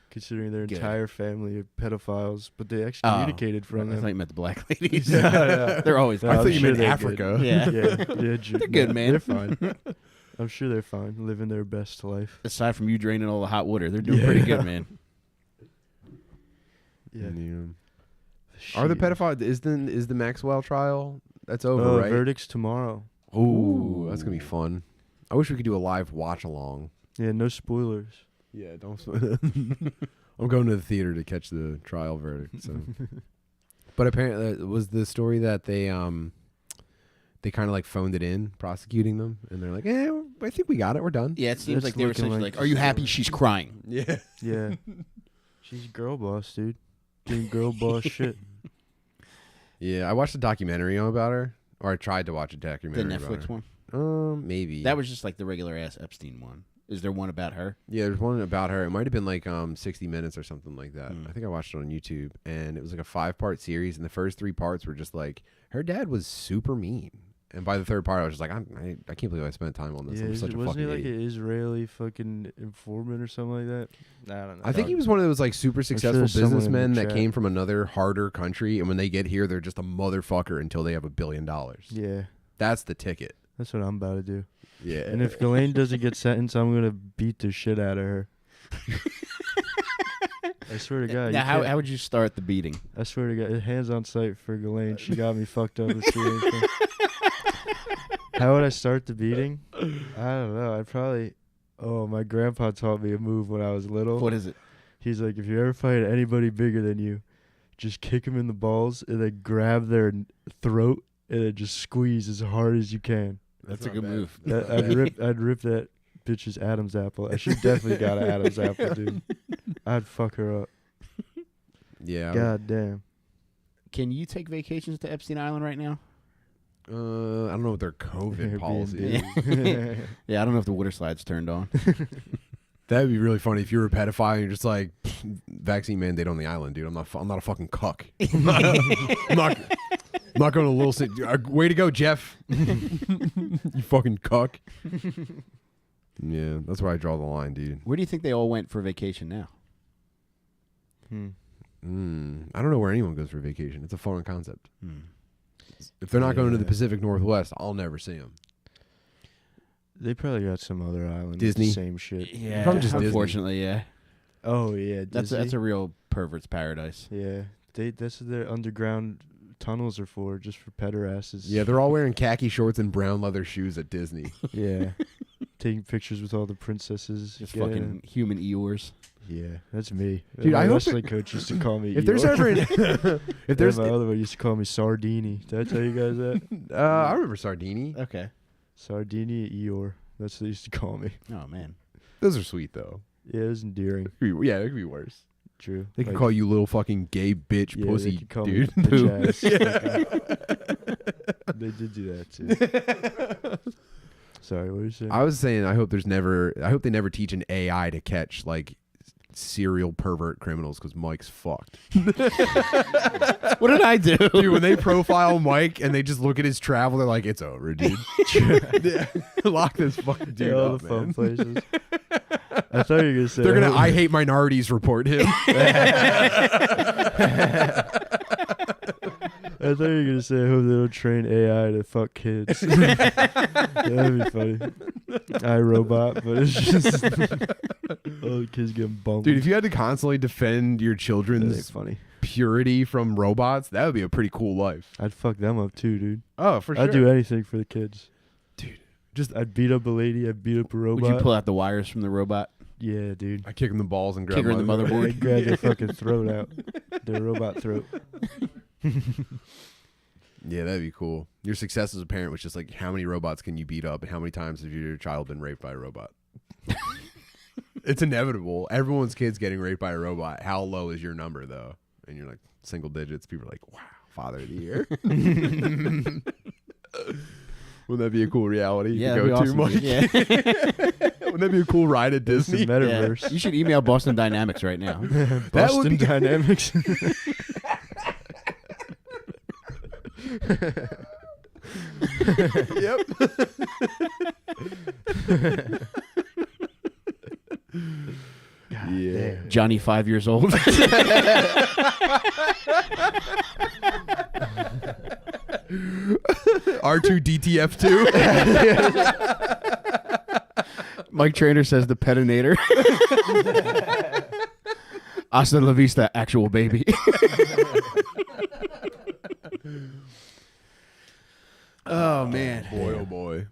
considering their Good. entire family are pedophiles, but they excommunicated from I thought them. you meant the black ladies. Yeah. They're always. No, I I'm thought you sure meant they're Africa. good. Yeah. They're good, man. They're fine. I'm sure they're fine, living their best life. Aside from you draining all the hot water, they're doing pretty good, man. Yeah. Are the Shit. pedophile is the Maxwell trial? That's over, right? Verdict's tomorrow. Ooh, that's gonna be fun. I wish we could do a live watch along. Yeah, no spoilers. Yeah, don't. I'm going to the theater to catch the trial verdict. So, but apparently, it was the story that they kind of like phoned it in, prosecuting them, and they're like, I think we got it. We're done. Yeah, it seems It's like they were looking essentially like like, "Are you happy she's crying?" Yeah. Yeah. She's girl boss, dude. Doing girl boss shit. Yeah, I watched a documentary about her, or I tried to watch a The documentary. Netflix about one. her. Maybe That was just like the regular ass Epstein one. Is there one about her? Yeah, there's one about her. It might have been like 60 minutes or something like that. Mm. I think I watched it on YouTube, and it was like a 5-part series, and the first 3 parts were just like her dad was super mean, and by the 3rd part, I was just like, I can't believe I spent time on this. Yeah, I'm such a wasn't fucking he like idiot. an Israeli fucking informant or something like that? I don't know. I think he was one of those like super successful there's someone in the businessmen that chat. came from another harder country, and when they get here, they're just a motherfucker until they have $1 billion. Yeah, That's the ticket. that's what I'm about to do. Yeah. And if Ghislaine doesn't get sentenced, I'm gonna beat the shit out of her. I swear to God. Now, you how can't- would you start the beating? I swear to God, hands on sight for Ghislaine. She got me fucked up with anything. How would I start the beating? I don't know. I'd probably. Oh, my grandpa taught me a move when I was little. What is it? He's like, if you ever fight anybody bigger than you, just kick them in the balls and then grab their throat and then just squeeze as hard as you can. That's a not good bad. move. I'd rip that bitch's Adam's apple. She definitely got an Adam's apple, dude. I'd fuck her up. Yeah. God damn. Can you take vacations to Epstein Island right now? I don't know what their COVID policy is. Airbnb. Yeah, I don't know if the water slide's turned on. That'd be really funny if you were a pedophile and you're just like, vaccine mandate on the island, dude. I'm not a fucking cuck. I'm not going to Little St. Way to go, Jeff. You fucking cuck. Yeah, that's where I draw the line, dude. Where do you think they all went for vacation now? I don't know where anyone goes for vacation. It's a foreign concept. Hmm. If they're not going to the Yeah. Pacific Northwest, I'll never see them. They probably got some other island. with Disney. the same shit. Yeah, Probably just Disney. unfortunately, yeah. Oh yeah, That's Disney. a real pervert's paradise. Yeah, that's what their underground tunnels are for, just for pederasses. Yeah, they're all wearing khaki shorts and brown leather shoes at Disney. Yeah. Taking pictures with all the princesses. Just Yeah. fucking human Eeyores. Yeah, that's me. Dude, my I hope wrestling coach used to call me. If there's Eeyore. ever an, if there's, my other one used to call me Sardini. Did I tell you guys that? I remember Sardini. Okay. Sardini Eeyore. That's what they used to call me. Oh man. Those are sweet though. Yeah, it was endearing. Yeah, it could be worse. True. They could call you little fucking gay bitch yeah, pussy, they could call dude. Me bitch ass. They did do that too. Sorry, what were you saying? I was saying I hope they never teach an AI to catch like serial pervert criminals because Mike's fucked. What did I do? Dude, when they profile Mike and they just look at his travel, they're like, it's over, dude. Yeah. Lock this fucking dude all up, the fun man. places. I thought you were gonna say They're gonna I hate minorities report him. I thought you were gonna say I hope they don't train AI to fuck kids. That'd be funny. iRobot, but it's just all the kids getting bumped. Dude, if you had to constantly defend your That'd be children's funny. purity from robots, that would be a pretty cool life. I'd fuck them up too, dude. Oh, for sure. I'd do anything for the kids. Dude, I'd beat up a lady. I'd beat up a robot. Would you pull out the wires from the robot? Yeah, dude. I kick him the balls and grab Kick her in the mother- motherboard. I'd grab their fucking throat out. Their robot throat. Yeah, that'd be cool. Your success as a parent was just like, how many robots can you beat up, and how many times have your child been raped by a robot? It's inevitable. Everyone's kid's getting raped by a robot. How low is your number, though? And you're like, single digits. People are like, wow, father of the year. Wouldn't that be a cool reality you Yeah, could that'd go be to, awesome, Mike? dude. Yeah. Wouldn't that be a cool ride at It's the Disney? metaverse. Yeah. You should email Boston Dynamics right now. That would Boston be- Dynamics. Yep. God Yeah. damn. Johnny, 5 years old. R2DTF2. Mike Trainer says the petinator. Hasta la vista, actual baby. Oh, man. Boy, oh boy.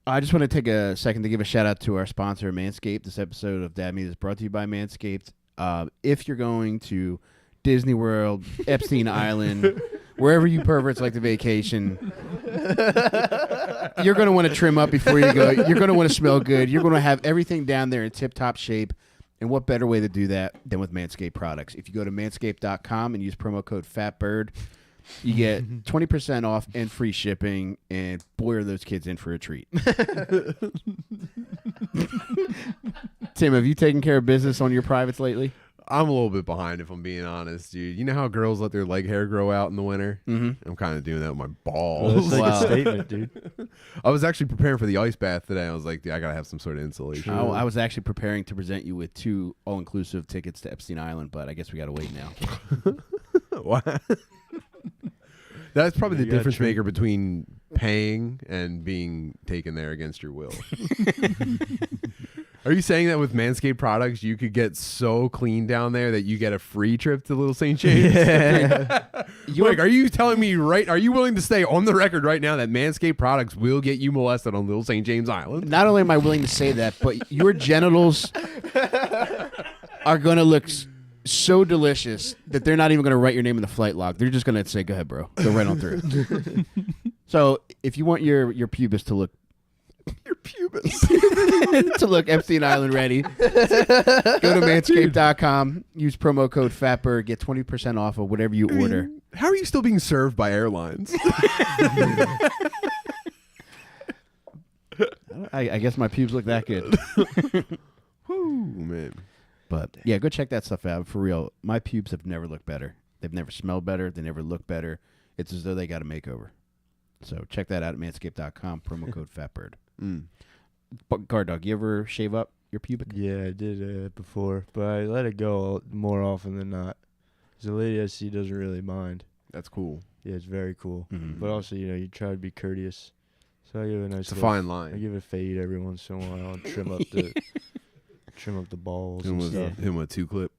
I just want to take a second to give a shout out to our sponsor, Manscaped. This episode of Dad Meat is brought to you by Manscaped. If you're going to Disney World, Epstein Island, wherever you perverts like to vacation, you're going to want to trim up before you go. You're going to want to smell good. You're going to have everything down there in tip-top shape. And what better way to do that than with Manscaped products? If you go to manscaped.com and use promo code FATBIRD, you get 20% off and free shipping, and boy, are those kids in for a treat. Tim, have you taken care of business on your privates lately? I'm a little bit behind, if I'm being honest, dude. You know how girls let their leg hair grow out in the winter? Mm-hmm. I'm kind of doing that with my Well, balls. that's like Wow. a statement, dude. I was actually preparing for the ice bath today. I was like, dude, I got to have some sort of insulation. I was actually preparing to present you with 2 all-inclusive tickets to Epstein Island, but I guess we got to wait now. What? That's probably You the gotta difference trim- maker between paying and being taken there against your will. Are you saying that with Manscaped products, you could get so clean down there that you get a free trip to Little St. James? Yeah. Mike, are you telling me are you willing to stay on the record right now that Manscaped products will get you molested on Little St. James Island? Not only am I willing to say that, but your genitals are going to look so delicious that they're not even going to write your name in the flight log. They're just going to say, go ahead, bro. Go right on through. So if you want your pubis to look Your pubis. to look Epstein Island ready, go to manscaped.com. Use promo code FATBIRD. Get 20% off of whatever you order. How are you still being served by airlines? I guess my pubes look that good. Woo, man. But yeah, go check that stuff out. For real, my pubes have never looked better. They've never smelled better. They never look better. It's as though they got a makeover. So check that out at manscaped.com. Promo code FATBIRD. But Gard Dawg, you ever shave up your pubic? Yeah, I did before, but I let it go more often than not. 'Cause the lady I see doesn't really mind. That's cool. Yeah, it's very cool. Mhm. But also, you try to be courteous. So I give it a nice. It's a little- fine I line. give it a fade every once in a while and trim up the balls Him and with, stuff. him with 2-clip.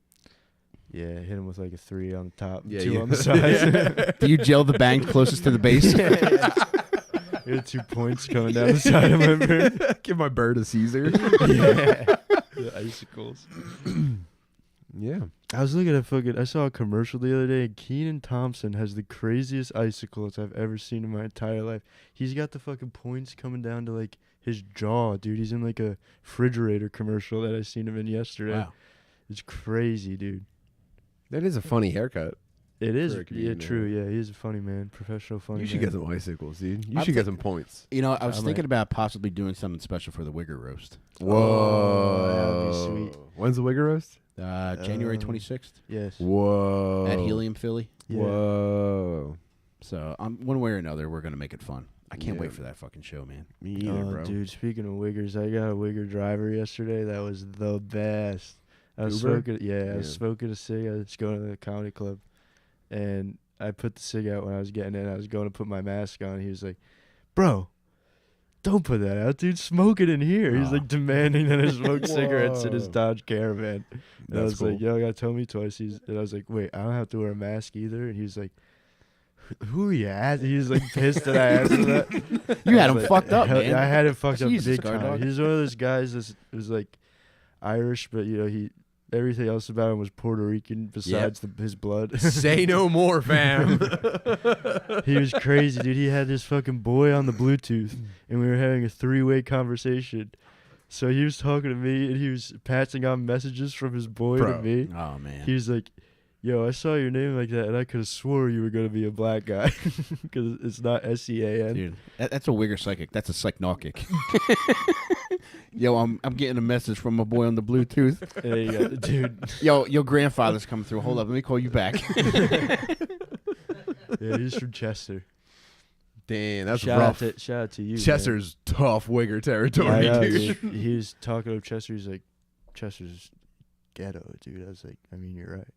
Yeah, hit him with like a 3 on the top, Yeah, 2 yeah. on the sides. Do you gel the bang closest to the base? I got 2 points coming down the side of my bird. Give my bird a Caesar. Yeah, the icicles. Yeah. I was looking at I saw a commercial the other day, and Keenan Thompson has the craziest icicles I've ever seen in my entire life. He's got the fucking points coming down to like his jaw, dude. He's in like a refrigerator commercial that I seen him in yesterday. Wow. It's crazy, dude. That is a funny haircut. It is, For a comedian, true. Yeah, he is a funny man, professional funny You should man. get some icicles, dude. You I'm should get think- some points. You know, I was I'm thinking like- about possibly doing something special for the Wigger roast. Oh, that would be sweet. When's the Wigger roast? January 26th Yes. Whoa. at Helium, Philly. Yeah. Whoa. So one way or another, we're going to make it fun. I can't Yeah. wait for that fucking show, man. Me either, bro. Dude, speaking of Wiggers, I got a Wigger driver yesterday. That was the best. I was Uber? smoking. I was Yeah. smoking a cig. I was going to the comedy club, and I put the cig out when I was getting in. I was going to put my mask on. He was like, "Bro, don't put that out, dude. Smoke it in here." He's Aw. like demanding that I smoke cigarettes in his Whoa. Dodge Caravan. And I That's was cool. like, "Yo, you gotta tell me twice." And I was like, "Wait, I don't have to wear a mask either." And he's like, "Who are you at?" He was like pissed that I asked him that. You had I him was like, fucked up, hell, man. I had him fucked up Jesus, big Gard time. Dawg. He's one of those guys that was like Irish, but he everything else about him was Puerto Rican besides his blood. Say no more, fam. He was crazy, dude. He had this fucking boy on the Bluetooth, and we were having a 3-way conversation. So he was talking to me, and he was passing on messages from his boy to Bro. me. Oh, man. He was like, "Yo, I saw your name like that, and I could have swore you were gonna be a black guy because it's not SEAN." Dude, that's a Wigger psychic. That's a psychnautic. Yo, I'm getting a message from my boy on the Bluetooth. There you go, dude. Yo, your grandfather's coming through. Hold up, let me call you back. Yeah, he's from Chester. Damn, that's shout rough. out to you. man. Chester's tough Wigger territory, I know, dude. dude. He was talking to Chester. He's like, "Chester's ghetto, dude." I was like, "I mean, you're right."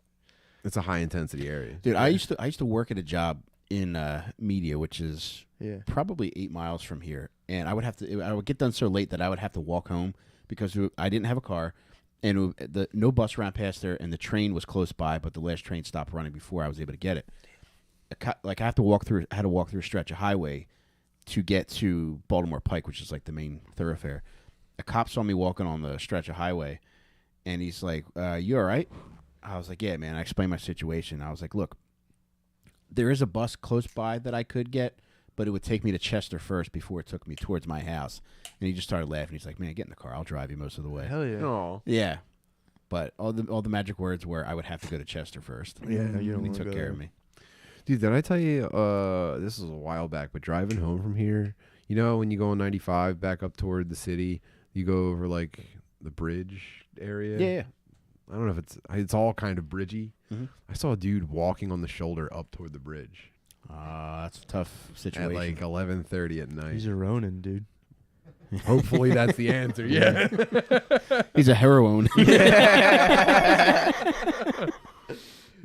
It's a high intensity area. Dude, I used to work at a job in media, which is Yeah. probably 8 miles from here, and I would get done so late that I would have to walk home because I didn't have a car, and no bus ran past there, and the train was close by, but the last train stopped running before I was able to get it. I had to walk through a stretch of highway to get to Baltimore Pike, which is like the main thoroughfare. A cop saw me walking on the stretch of highway, and he's like, "You all right?" I was like, "Yeah, man." I explained my situation. I was like, "Look, there is a bus close by that I could get, but it would take me to Chester first before it took me towards my house." And he just started laughing. He's like, "Man, get in the car. I'll drive you most of the way." Hell yeah. Oh. Yeah. But all the magic words were I would have to go to Chester first. Yeah, you don't And he wanna took go care there. of me. Dude, did I tell you, this was a while back, but driving home from here, you know, when you go on 95 back up toward the city, you go over like the bridge area. Yeah. I don't know if it's all kind of bridgy. Mhm. I saw a dude walking on the shoulder up toward the bridge That's a tough at situation. like 11:30 at night. He's a Ronin, dude. Hopefully that's the answer. Yeah. He's a heroine.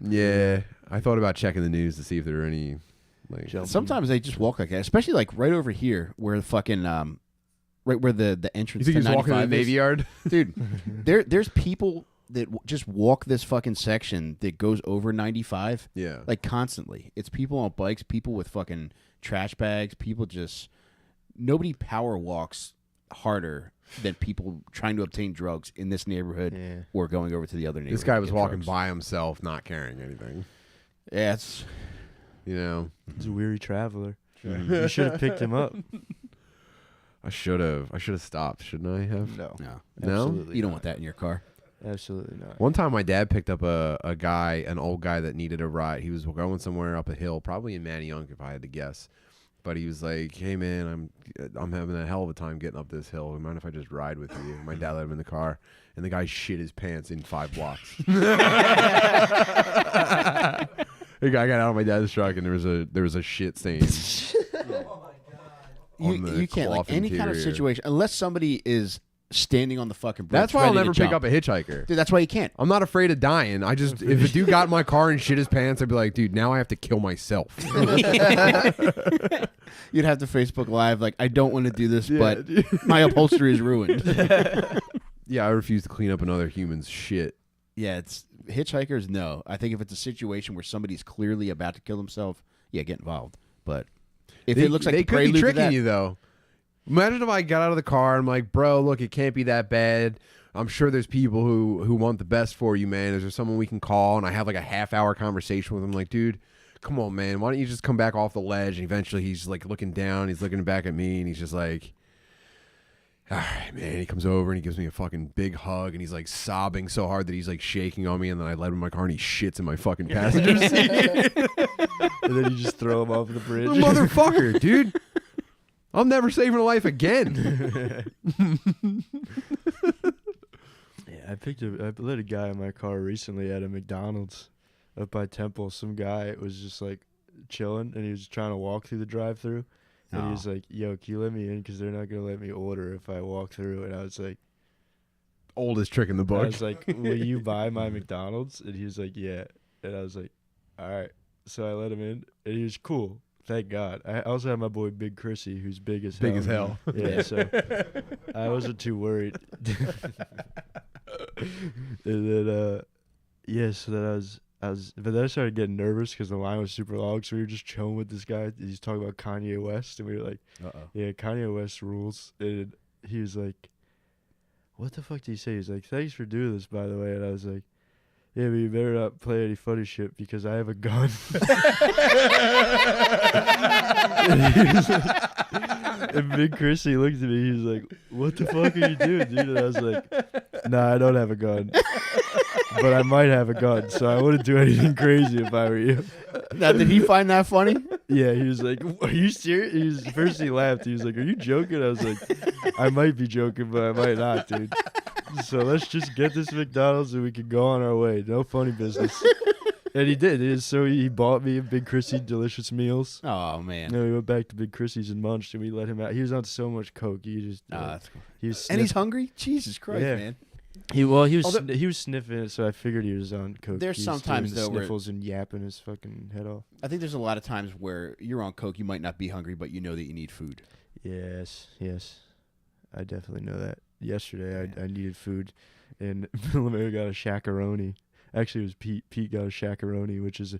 Yeah. I thought about checking the news to see if there were any like Jump. Sometimes they just walk like that, especially like right over here where the fucking right where the You entrance think to he's walking in the 95 is. Navy Yard? Dude, there's people that just walk this fucking section that goes over 95 Yeah. like constantly. It's people on bikes, people with fucking trash bags, people just nobody power walks harder than people trying to obtain drugs in this neighborhood Yeah. or going over to the other neighborhood. This guy to was get walking drugs. by himself, not carrying anything. Yeah, it's You know, He's a weary traveler. You should have picked him up. I should have stopped. Shouldn't I have? No. No, Absolutely you don't not. want that in your car. Absolutely not. One time, my dad picked up an old guy that needed a ride. He was going somewhere up a hill, probably in Manayunk, if I had to guess. But he was like, "Hey man, I'm having a hell of a time getting up this hill. Mind if I just ride with you?" My dad let him in the car, and the guy shit his pants in 5 blocks. The guy got out of my dad's truck, and there was a shit stain. Oh my god. You can't, like, any kind of situation unless somebody is standing on the fucking bridge. That's why I'll ready to never pick jump. up a hitchhiker. Dude, that's why you can't. I'm not afraid of dying. I just, if a dude got in my car and shit his pants, I'd be like, dude, now I have to kill myself. You'd have to Facebook Live like, I don't want to do this, Yeah, but dude. my upholstery is ruined. Yeah, I refuse to clean up another human's shit. Yeah, it's hitchhikers. No, I think if it's a situation where somebody's clearly about to kill himself, yeah, get involved. But if it looks like they the could prelude be to tricking that, you though. Imagine if I got out of the car and I'm like, bro, look, it can't be that bad. I'm sure there's people who want the best for you, man. Is there someone we can call? And I have like a half-hour conversation with him, like, dude, come on, man. Why don't you just come back off the ledge? And eventually he's like looking down, he's looking back at me, and he's just like, all right, man. He comes over and he gives me a fucking big hug, and he's like sobbing so hard that he's like shaking on me, and then I let him in my car and he shits in my fucking passenger seat. And then you just throw him off the bridge. Motherfucker, dude. I'm never saving a life again. Yeah, I let a guy in my car recently at a McDonald's up by Temple. Some guy was just like chilling, and he was trying to walk through the drive-thru, and he was like, "Yo, can you let me in? Because they're not gonna let me order if I walk through." And I was like, Oldest trick in the I book. was like, "Will you buy my McDonald's?" And he was like, "Yeah." And I was like, "All right." So I let him in, and he was cool. Thank God. I also had my boy Big Chrissy, who's big as hell. Big as hell. Yeah, so I wasn't too worried. And then, yeah, so then I was, but then I started getting nervous because the line was super long. So we were just chilling with this guy. He's talking about Kanye West, and we were like, yeah, Kanye West rules. And he was like, what the fuck did he say? He's like, thanks for doing this, by the way. And I was like, yeah, but you better not play any funny shit because I have a gun. And Big Chrissy looked at me. He was like, what the fuck are you doing, dude? And I was like, nah, I don't have a gun. But I might have a gun, so I wouldn't do anything crazy if I were you. Now, did he find that funny? Yeah, he was like, are you serious? First he laughed. He was like, are you joking? I was like, I might be joking, but I might not, dude. So let's just get this McDonald's and we can go on our way. No funny business. And he did. So he bought me a Big Chrissy delicious meals. Oh man. And then we went back to Big Chrissy's and munched, and we let him out. He was on so much coke. He just That's cool. he was And he's hungry? Jesus Christ, Yeah. man. he was Although- he was sniffing it, so I figured he was on coke. There's He was sometimes, doing the though, where- sniffles and yapping his fucking head off. I think there's a lot of times where you're on coke, you might not be hungry, but you know that you need food. Yes, I definitely know that. Yesterday, I needed food, and Lemaire got a shakaroni. Actually, it was Pete. Pete got a shakaroni, which is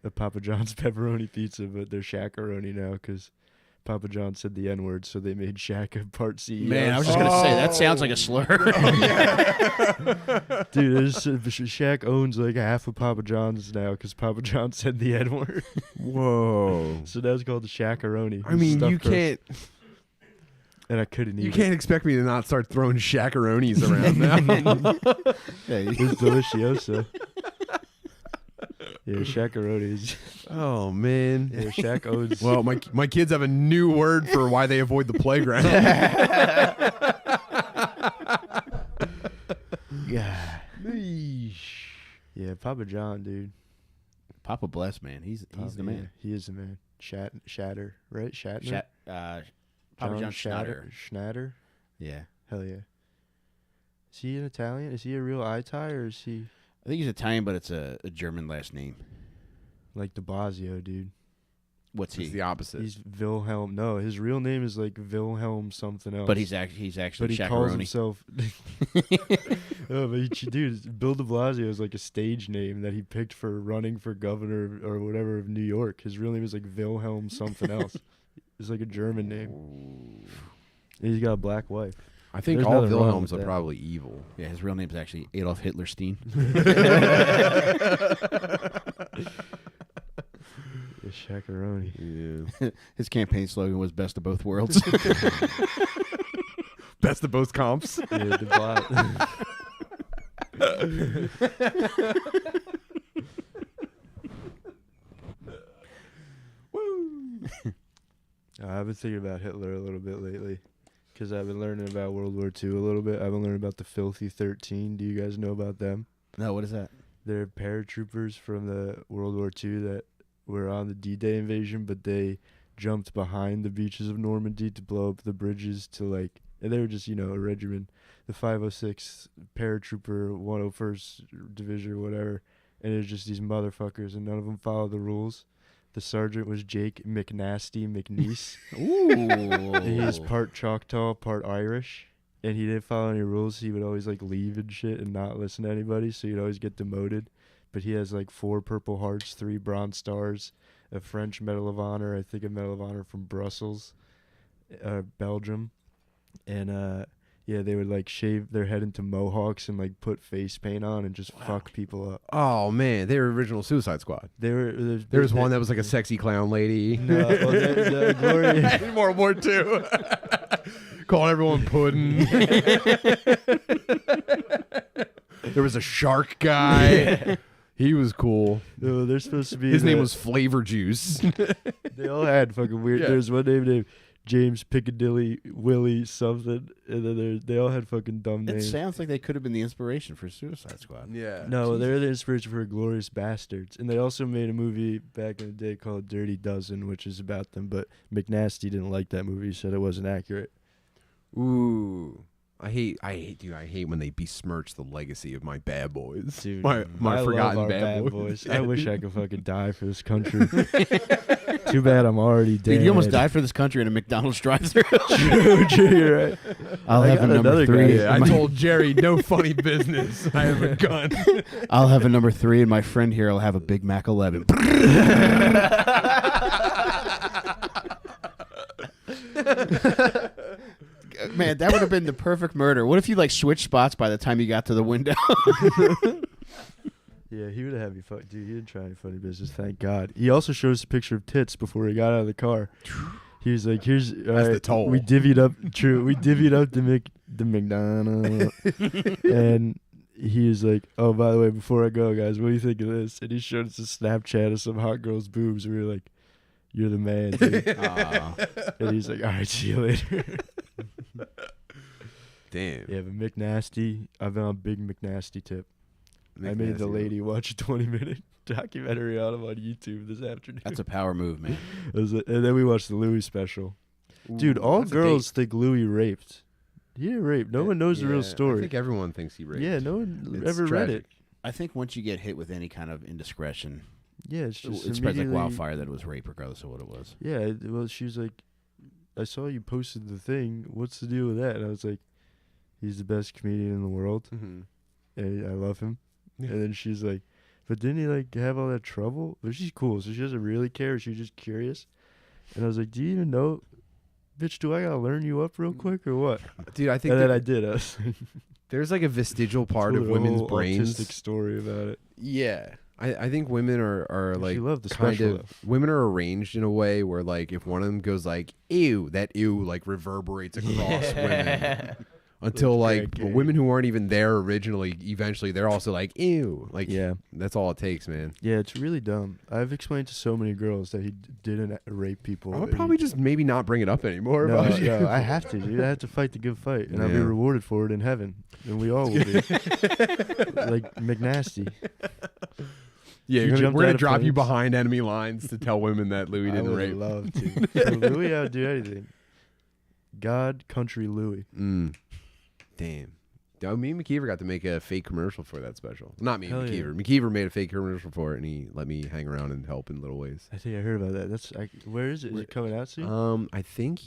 a Papa John's pepperoni pizza, but they're shakaroni now because Papa John said the N-word, so they made Shaq a part CEO. Man, I was just going to say, that sounds like a slur. Dude, Shaq owns like half of Papa John's now because Papa John said the N-word. Whoa. So now it's called the shakaroni. I mean, Stuffed you crust. can't. And I couldn't eat You it. can't expect me to not start throwing shacaronis around now. It's delicioso. Yeah, shakaroni. Oh man. Yeah, Shaq owns. Well, my kids have a new word for why they avoid the playground. Yeah. Yeah, Papa John, dude. Papa bless, man. He's the man. Yeah, he is the man. Shatter, right? Shatner? Papa John Schnatter. Schnatter? Yeah. Hell yeah. Is he an Italian? Is he a real Itai, or is he I think he's Italian, but it's a German last name. like de Blasio, dude? What's he? It's the opposite. He's Wilhelm. No, his real name is like Wilhelm something else. But he's actually But he calls Shakaroni. himself. Oh, but dude, Bill de Blasio is like a stage name that he picked for running for governor or whatever of New York. His real name is like Wilhelm something else. It's like a German name. And he's got a black wife. I think There's all nothing wrong Wilhelms with are that. probably evil. Yeah, his real name's actually Adolf Hitlerstein. The shakaroni. Yeah. His campaign slogan was "Best of both worlds." Best of both comps. Yeah, the bot. I've been thinking about Hitler a little bit lately because I've been learning about World War II a little bit. I've been learning about the Filthy 13. Do you guys know about them? No, what is that? They're paratroopers from the World War II that were on the D-Day invasion, but they jumped behind the beaches of Normandy to blow up the bridges to, like, and they were just, you know, a regiment, the 506 paratrooper 101st Division or whatever, and it was just these motherfuckers, and none of them followed the rules. The sergeant was Jake McNasty McNeese. Ooh. He's part Choctaw, part Irish. And he didn't follow any rules. He would always, like, leave and shit and not listen to anybody, so he'd always get demoted. But he has, like, 4 Purple Hearts, 3 Bronze Stars, a French Medal of Honor, I think a Medal of Honor from Brussels, Belgium. And, yeah, they would, like, shave their head into mohawks and, like, put face paint on and just fuck people up. Oh man, they were original Suicide Squad. They were. There was one that was like a sexy clown lady. No, well, the glory. In World War II. Calling everyone pudding. There was a shark guy. Yeah. He was cool. No, they're supposed to be. His name was Flavor Juice. They all had fucking weird. Yeah. There's one named James Piccadilly Willie something, and then they all had fucking dumb It names. sounds like they could have been the inspiration for Suicide Squad. Yeah. No, they're the inspiration for Glorious Bastards, and they also made a movie back in the day called Dirty Dozen, which is about them. But McNasty didn't like that movie, said it wasn't accurate. Ooh. I hate when they besmirch the legacy of my bad boys. Dude, my I forgotten love our bad boys. I wish I could fucking die for this country. Too bad I'm already dead. Dude, you almost died for this country in a McDonald's drive-thru. True, you're right. I'll I have a got number another 3. guy. Yeah, I told Jerry, no funny business. I have a gun. I'll have a number 3, and my friend here will have a Big Mac 11. Man, that would have been the perfect murder. What if you like switched spots by the time you got to the window? Yeah, he would have had me fuck. Dude, he didn't try any funny business, thank God. He also showed us a picture of tits before he got out of the car. He was like, "Here's the toll." We divvied up. True, we divvied up the McDonald, and he was like, "Oh, by the way, before I go, guys, what do you think of this?" And he showed us a Snapchat of some hot girl's boobs. And we were like, "You're the man." Dude. Aw. And he's like, "All right, see you later." Damn. Yeah, but McNasty, I've been on a big McNasty tip. I made the lady watch a 20-minute documentary on him on YouTube this afternoon. That's a power move, man. And then we watched the Louis special. Dude, all girls think Louis raped. He didn't rape. No one knows the real I story. think everyone thinks he raped. Yeah, no one It's ever read it. tragic. I think once you get hit with any kind of indiscretion, Yeah, it's just it spreads like immediately- wildfire that it was rape, regardless of what it was. Yeah, well, she was like, I saw you posted the thing. What's the deal with that? And I was like, he's the best comedian in the world, Mm-hmm. and I love him. Yeah. And then she's like, but didn't he like have all that trouble? But she's cool, so she doesn't really care. She's just curious. And I was like, do you even know, bitch? Do I gotta learn you up real quick or what? Dude, I think And then that I did. I was like, there's like a vestigial part told of her a women's whole brains. autistic story about it. Yeah. I think women are And like she loved the kind special. of women are arranged in a way where like if one of them goes like ew, that ew like reverberates across women until like cranky. women who aren't even there originally eventually they're also like ew, like Yeah, that's all it takes, man. yeah, it's really dumb. I've explained to so many girls that he didn't rape people. I would and probably just maybe not bring it up anymore. no, if I was you. no, I have to, dude. I have to fight the good fight, and I'll be Yeah. rewarded for it in heaven, and we all will be. Like McNasty. Yeah, He we're jumped gonna out of drop you planes. behind enemy lines to tell women that Louis I didn't would rape. love to. So Louis outdo anything. God, country Louis. Damn. Oh, me and McKeever got to make a fake commercial for that special. Not me and Hell yeah. McKeever. McKeever made a fake commercial for it, and he let me hang around and help in little ways. I think I heard about that. Where is it? Is it coming out soon? I think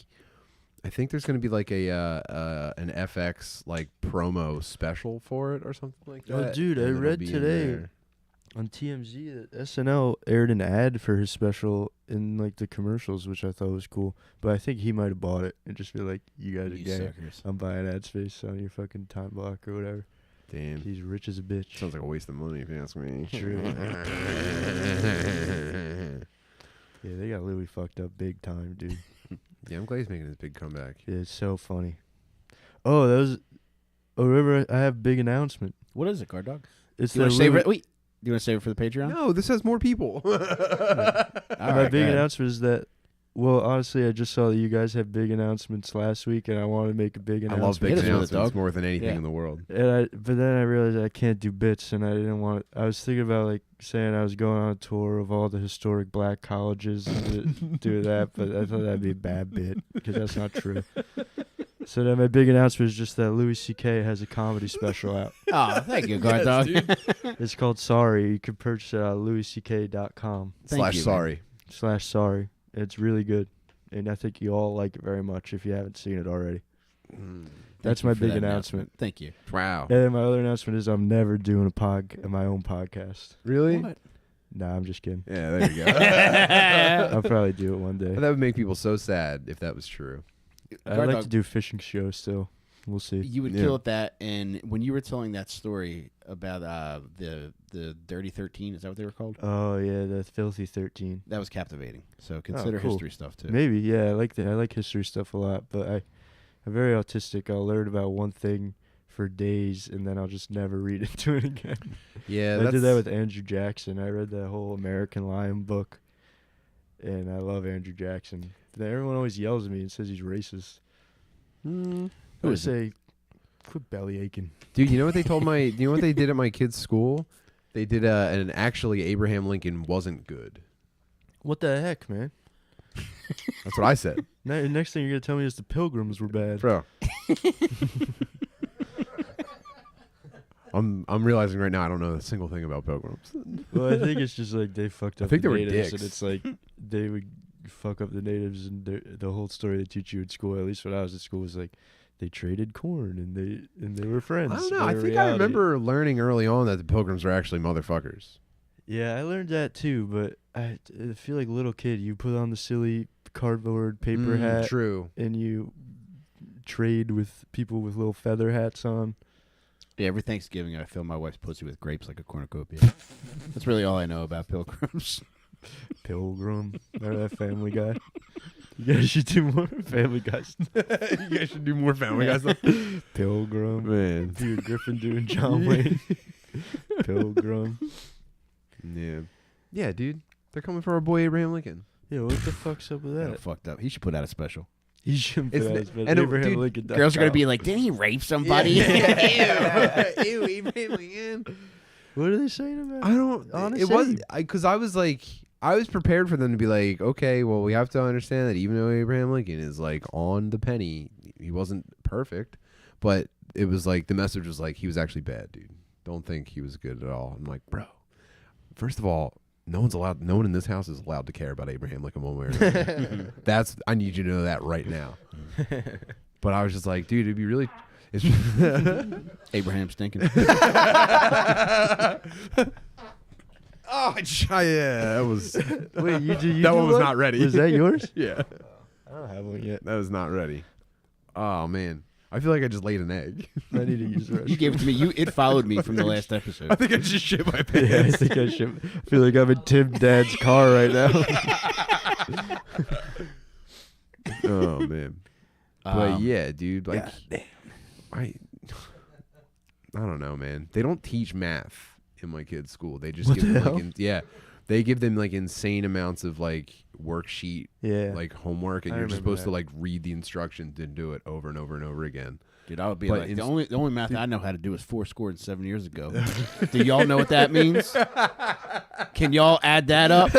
there's gonna be like an FX like promo special for it or something like that. Oh, dude, I and it'll read be in today there. On TMZ that SNL aired an ad for his special in like the commercials, which I thought was cool. But I think he might have bought it and just be like, "You guys are You gay. suckers. I'm buying ad space on your fucking time block or whatever." Damn, He's rich as a bitch. sounds like a waste of money if you ask me. True. Yeah, they got Louis fucked up big time, dude. Yeah, I'm glad he's making his big comeback. Yeah, it's so funny. Oh, that was. Oh, remember, I have a big announcement. What is it, Gard Dawg? It's Do you want the to save Louis- it? Wait, do you want to save it for the Patreon? No, this has more people. All My right, big go ahead. announcement is that. Well, honestly, I just saw that you guys had big announcements last week, and I wanted to make a big I announcement. love big Hit us with it, announcements dog. more than anything Yeah. in the world. But then I realized I can't do bits, and I didn't want. I was thinking about like saying I was going on a tour of all the historic black colleges and do that, but I thought that'd be a bad bit because that's not true. So then my big announcement is just that Louis C.K. has a comedy special out. Oh, thank you, Gard Dawg. It's called Sorry. You can purchase it at louisck.com Thank you, man. /sorry. It's really good, and I think you all like it very much if you haven't seen it already. That's Thank you my for big that announcement. Thank you. Wow. And then my other announcement is I'm never doing my own podcast. Really? What? Nah, I'm just kidding. Yeah, there you go. I'll probably do it one day. That would make people so sad if that was true. I'd Gard like Dawg, to do fishing shows still. We'll see. You would Yeah. kill at that, and when you were telling that story about the Dirty 13, is that what they were called? Oh yeah, the Filthy 13. That was captivating. So consider cool. history stuff too. Maybe, yeah, I like that. I like history stuff a lot, but I'm very autistic. I'll learn about one thing for days, and then I'll just never read into it again. Yeah, I did that with Andrew Jackson. I read that whole American Lion book, and I love Andrew Jackson. Everyone always yells at me and says he's racist. Hmm. I would say, quit belly aching. Dude, you know what they told my? You know what they did at my kid's school? They did an actually Abraham Lincoln wasn't good. What the heck, man? That's what I said, Next thing you're gonna tell me is the Pilgrims were bad. bro. I'm realizing right now I don't know a single thing about pilgrims. Well, I think it's just like they fucked up. I think the they were natives, dicks. and it's like they would fuck up the natives, and the whole story they teach you at school. At least when I was at school, was like they traded corn and they were friends. I don't know. but I in think I reality- remember learning early on that the pilgrims were actually motherfuckers. Yeah, I learned that too, but I feel like little kid, you put on the silly cardboard paper hat, True. and you trade with people with little feather hats on. Yeah, every Thanksgiving I fill my wife's pussy with grapes like a cornucopia. That's really all I know about pilgrims. Pilgrim, remember that Family Guy? You guys should do more Family Guys. You guys should do more Family Guy stuff. Pilgrim, Man. Peter Griffin doing John Wayne. Pilgrim. Yeah. Yeah, dude. They're coming for our boy Abraham Lincoln. Yeah, what the fuck's up with That that? fucked up. He should put out a special. He shouldn't It's put out n- his best. and it- Abraham dude, Lincoln. Girls are gonna be like, "Did he rape somebody?" Ew, Abraham Lincoln. What are they saying about? I don't. Honest It was Abe. because I was like, I was prepared for them to be like, okay, well, we have to understand that even though Abraham Lincoln is like on the penny, he wasn't perfect, but it was like the message was like he was actually bad, dude. Don't think he was good at all. I'm like, bro. First of all, no one in this house is allowed to care about Abraham Lincoln one way or another. I need you to know that right now. But I was just like, dude, it'd be really. It's Abraham stinking. Oh, yeah, that was Wait, you that do one was not ready. Was that yours? Yeah, I don't have one yet. that was not ready. Oh man, I feel like I just laid an egg. I need to use the restroom. You gave it to me. It followed me from the last I episode. think I just shit my Yeah, I pants. think I should. I feel like I'm in Tim Dad's car right now. Oh man, but yeah, dude, like, I don't know, man. They don't teach math in my kids' school. They just What give the them hell? they give them like insane amounts of like worksheet, Yeah. like homework, and I you're just remember supposed to that. like read the instructions and do it over and over and over again. Dude, I would be But like, in- the only math I know how to do is 407 years ago. Do y'all know what that means? Can y'all add that up?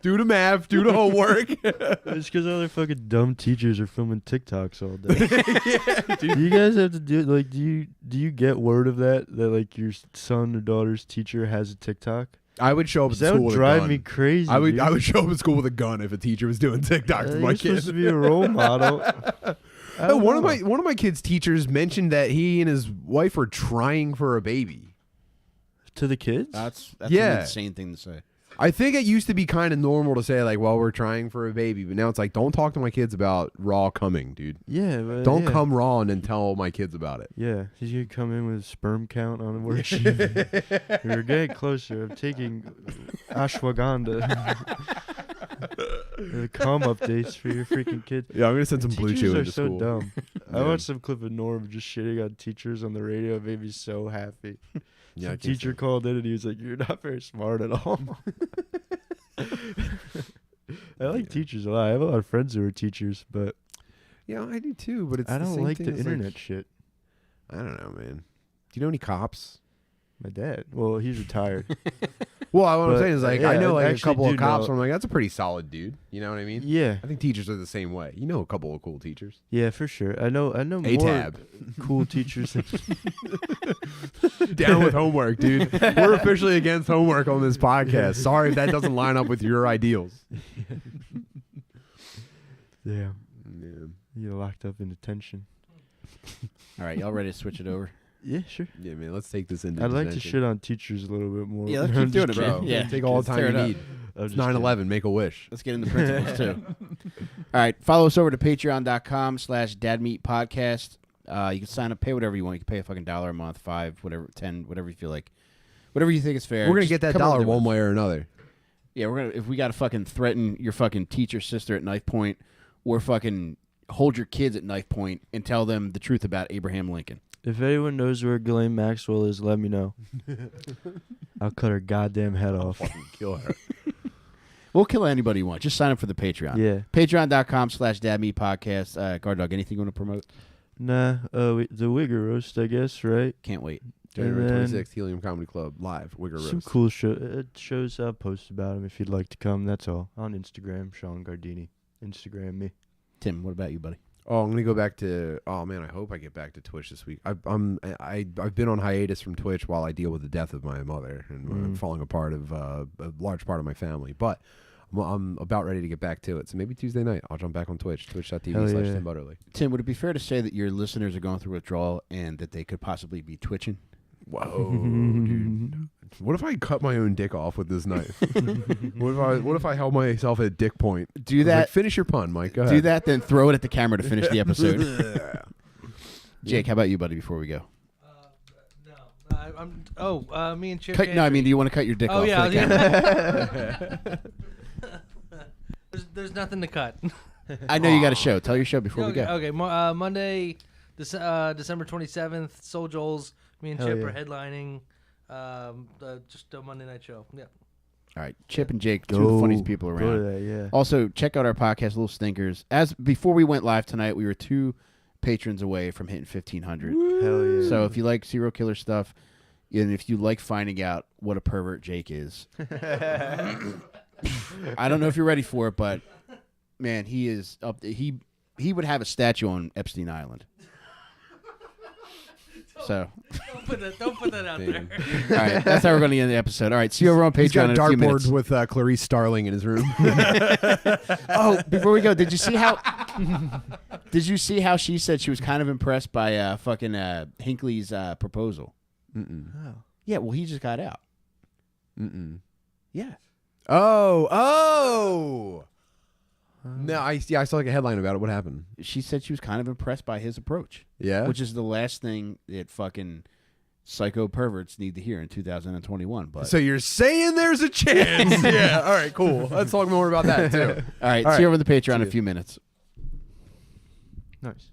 Do the math, do the homework. It's because other fucking dumb teachers are filming TikToks all day. Do you guys have to do like? Do you get word of that like your son or daughter's teacher has a TikTok? I would show up at 'Cause that school would with drive a gun. me crazy. I would dude. I would show up at school with a gun if a teacher was doing TikToks with my You're kids. supposed to be a role model. I Oh, don't one of know. my kids' teachers mentioned that he and his wife were trying for a baby. To the kids. That's Yeah. an insane thing to say. I think it used to be kind of normal to say like, "Well, we're trying for a baby," but now it's like, "Don't talk to my kids about raw coming, dude. Yeah, but Don't yeah. come raw and then tell my kids about it." Yeah, he's gonna come in with a sperm count on a worksheet. We're getting closer. I'm taking ashwagandha. Calm updates for your freaking kids. Yeah, I'm gonna send some Blue Chew Teachers are into so school. dumb. I Yeah. watched some clip of Norm just shitting on teachers on the radio. It made me so happy. Yeah, Some teacher called in and he was like, "You're not very smart at all." I like teachers a lot. I have a lot of friends who are teachers, but Yeah, I do too. But it's I the don't same like thing the as, internet shit. I don't know, man. Do you know any cops? My dad. Well, he's retired. Well, what I'm But, saying is like yeah, I know I like a actually couple do of cops. know- Where I'm like, that's a pretty solid dude. You know what I mean? Yeah, I think teachers are the same way. You know, a couple of cool teachers. yeah, for sure. I know more A-tab. cool teachers. Down with homework, dude. We're officially against homework on this podcast. Sorry if that doesn't line up with your ideals. Yeah, Yeah, you're locked up in detention. All right, y'all ready to switch it over? Yeah, sure. yeah, man. Let's take this into. I'd like to detention. shit on teachers a little bit more. Yeah, let's I'm keep doing just it, bro. kidding. Yeah, Take all the tear time it you up. need. I'm It's just kidding. 9/11. Make a wish. Let's get into principles too. All right, follow us over to patreon.com/dadmeatpodcast. You can sign up, pay whatever you want. You can pay a fucking $1 a month, 5, whatever, 10, whatever you feel like, whatever you think is fair. We're gonna Just get that come over dollar there with one us. way or another. Yeah, we're gonna if we gotta fucking threaten your fucking teacher sister at knife point, or fucking hold your kids at knife point and tell them the truth about Abraham Lincoln. If anyone knows where Ghislaine Maxwell is, let me know. I'll cut her goddamn head off. Fucking kill her. We'll kill anybody you want. Just sign up for the Patreon. Yeah. Patreon.com/dadmeatpodcast. Gard Dawg, anything you want to promote? Nah. The Wigger roast, I guess, right? Can't wait. January then 26th, Helium Comedy Club live. Wigger Some roast. cool shows I'll post about them if you'd like to come. That's all. On Instagram, Shawn Gardini. Instagram me. Tim, what about you, buddy? Oh, I'm gonna go back to. Oh man, I hope I get back to Twitch this week. I've been on hiatus from Twitch while I deal with the death of my mother and I'm falling apart of a large part of my family. But I'm about ready to get back to it. So maybe Tuesday night I'll jump back on Twitch. Hell yeah. Twitch.tv/TimButterly. Tim, would it be fair to say that your listeners are going through withdrawal and that they could possibly be twitching? Whoa, dude. What if I cut my own dick off with this knife? what if I held myself at dick point? Do I was that. like, finish your pun, Mike. Go Do ahead. that, then throw it at the camera to finish the episode. Jake, how about you, buddy? Before we go, Me and Chip. no, I mean, do you want to cut your dick Oh off? yeah. for the camera? there's nothing to cut. I know you got a show. Tell your show before we Okay. go. Okay. Monday, December 27th. Soul Joel's. Me and Hell Chip yeah. are headlining. Just a Monday night show. Yeah. All right, Chip and Jake, two of the funniest people Go to around. that, yeah. Also, check out our podcast, Little Stinkers. As before we went live tonight, we were 2 patrons away from hitting 1,500. Hell yeah. So if you like serial killer stuff, and if you like finding out what a pervert Jake is, I don't know if you're ready for it, but man, he is up. He would have a statue on Epstein Island. So, Don't put that out there. all right, that's how we're going to end the episode. All right, see you over on He's got Patreon a in a few minutes. dartboard with Clarice Starling in his room. Oh, before we go, did you see how? Did you see how she said she was kind of impressed by fucking Hinckley's proposal? Mm-mm. Oh. Yeah, well, he just got out. Mm-mm. Yeah. Oh. No, I saw like a headline about it. What happened? She said she was kind of impressed by his approach, Yeah. which is the last thing that fucking psycho perverts need to hear in 2021. But So you're saying there's a chance? Yeah. All right. Cool. Let's talk more about that too. all right, All see you right. over on the Patreon in See a you. few minutes. Nice.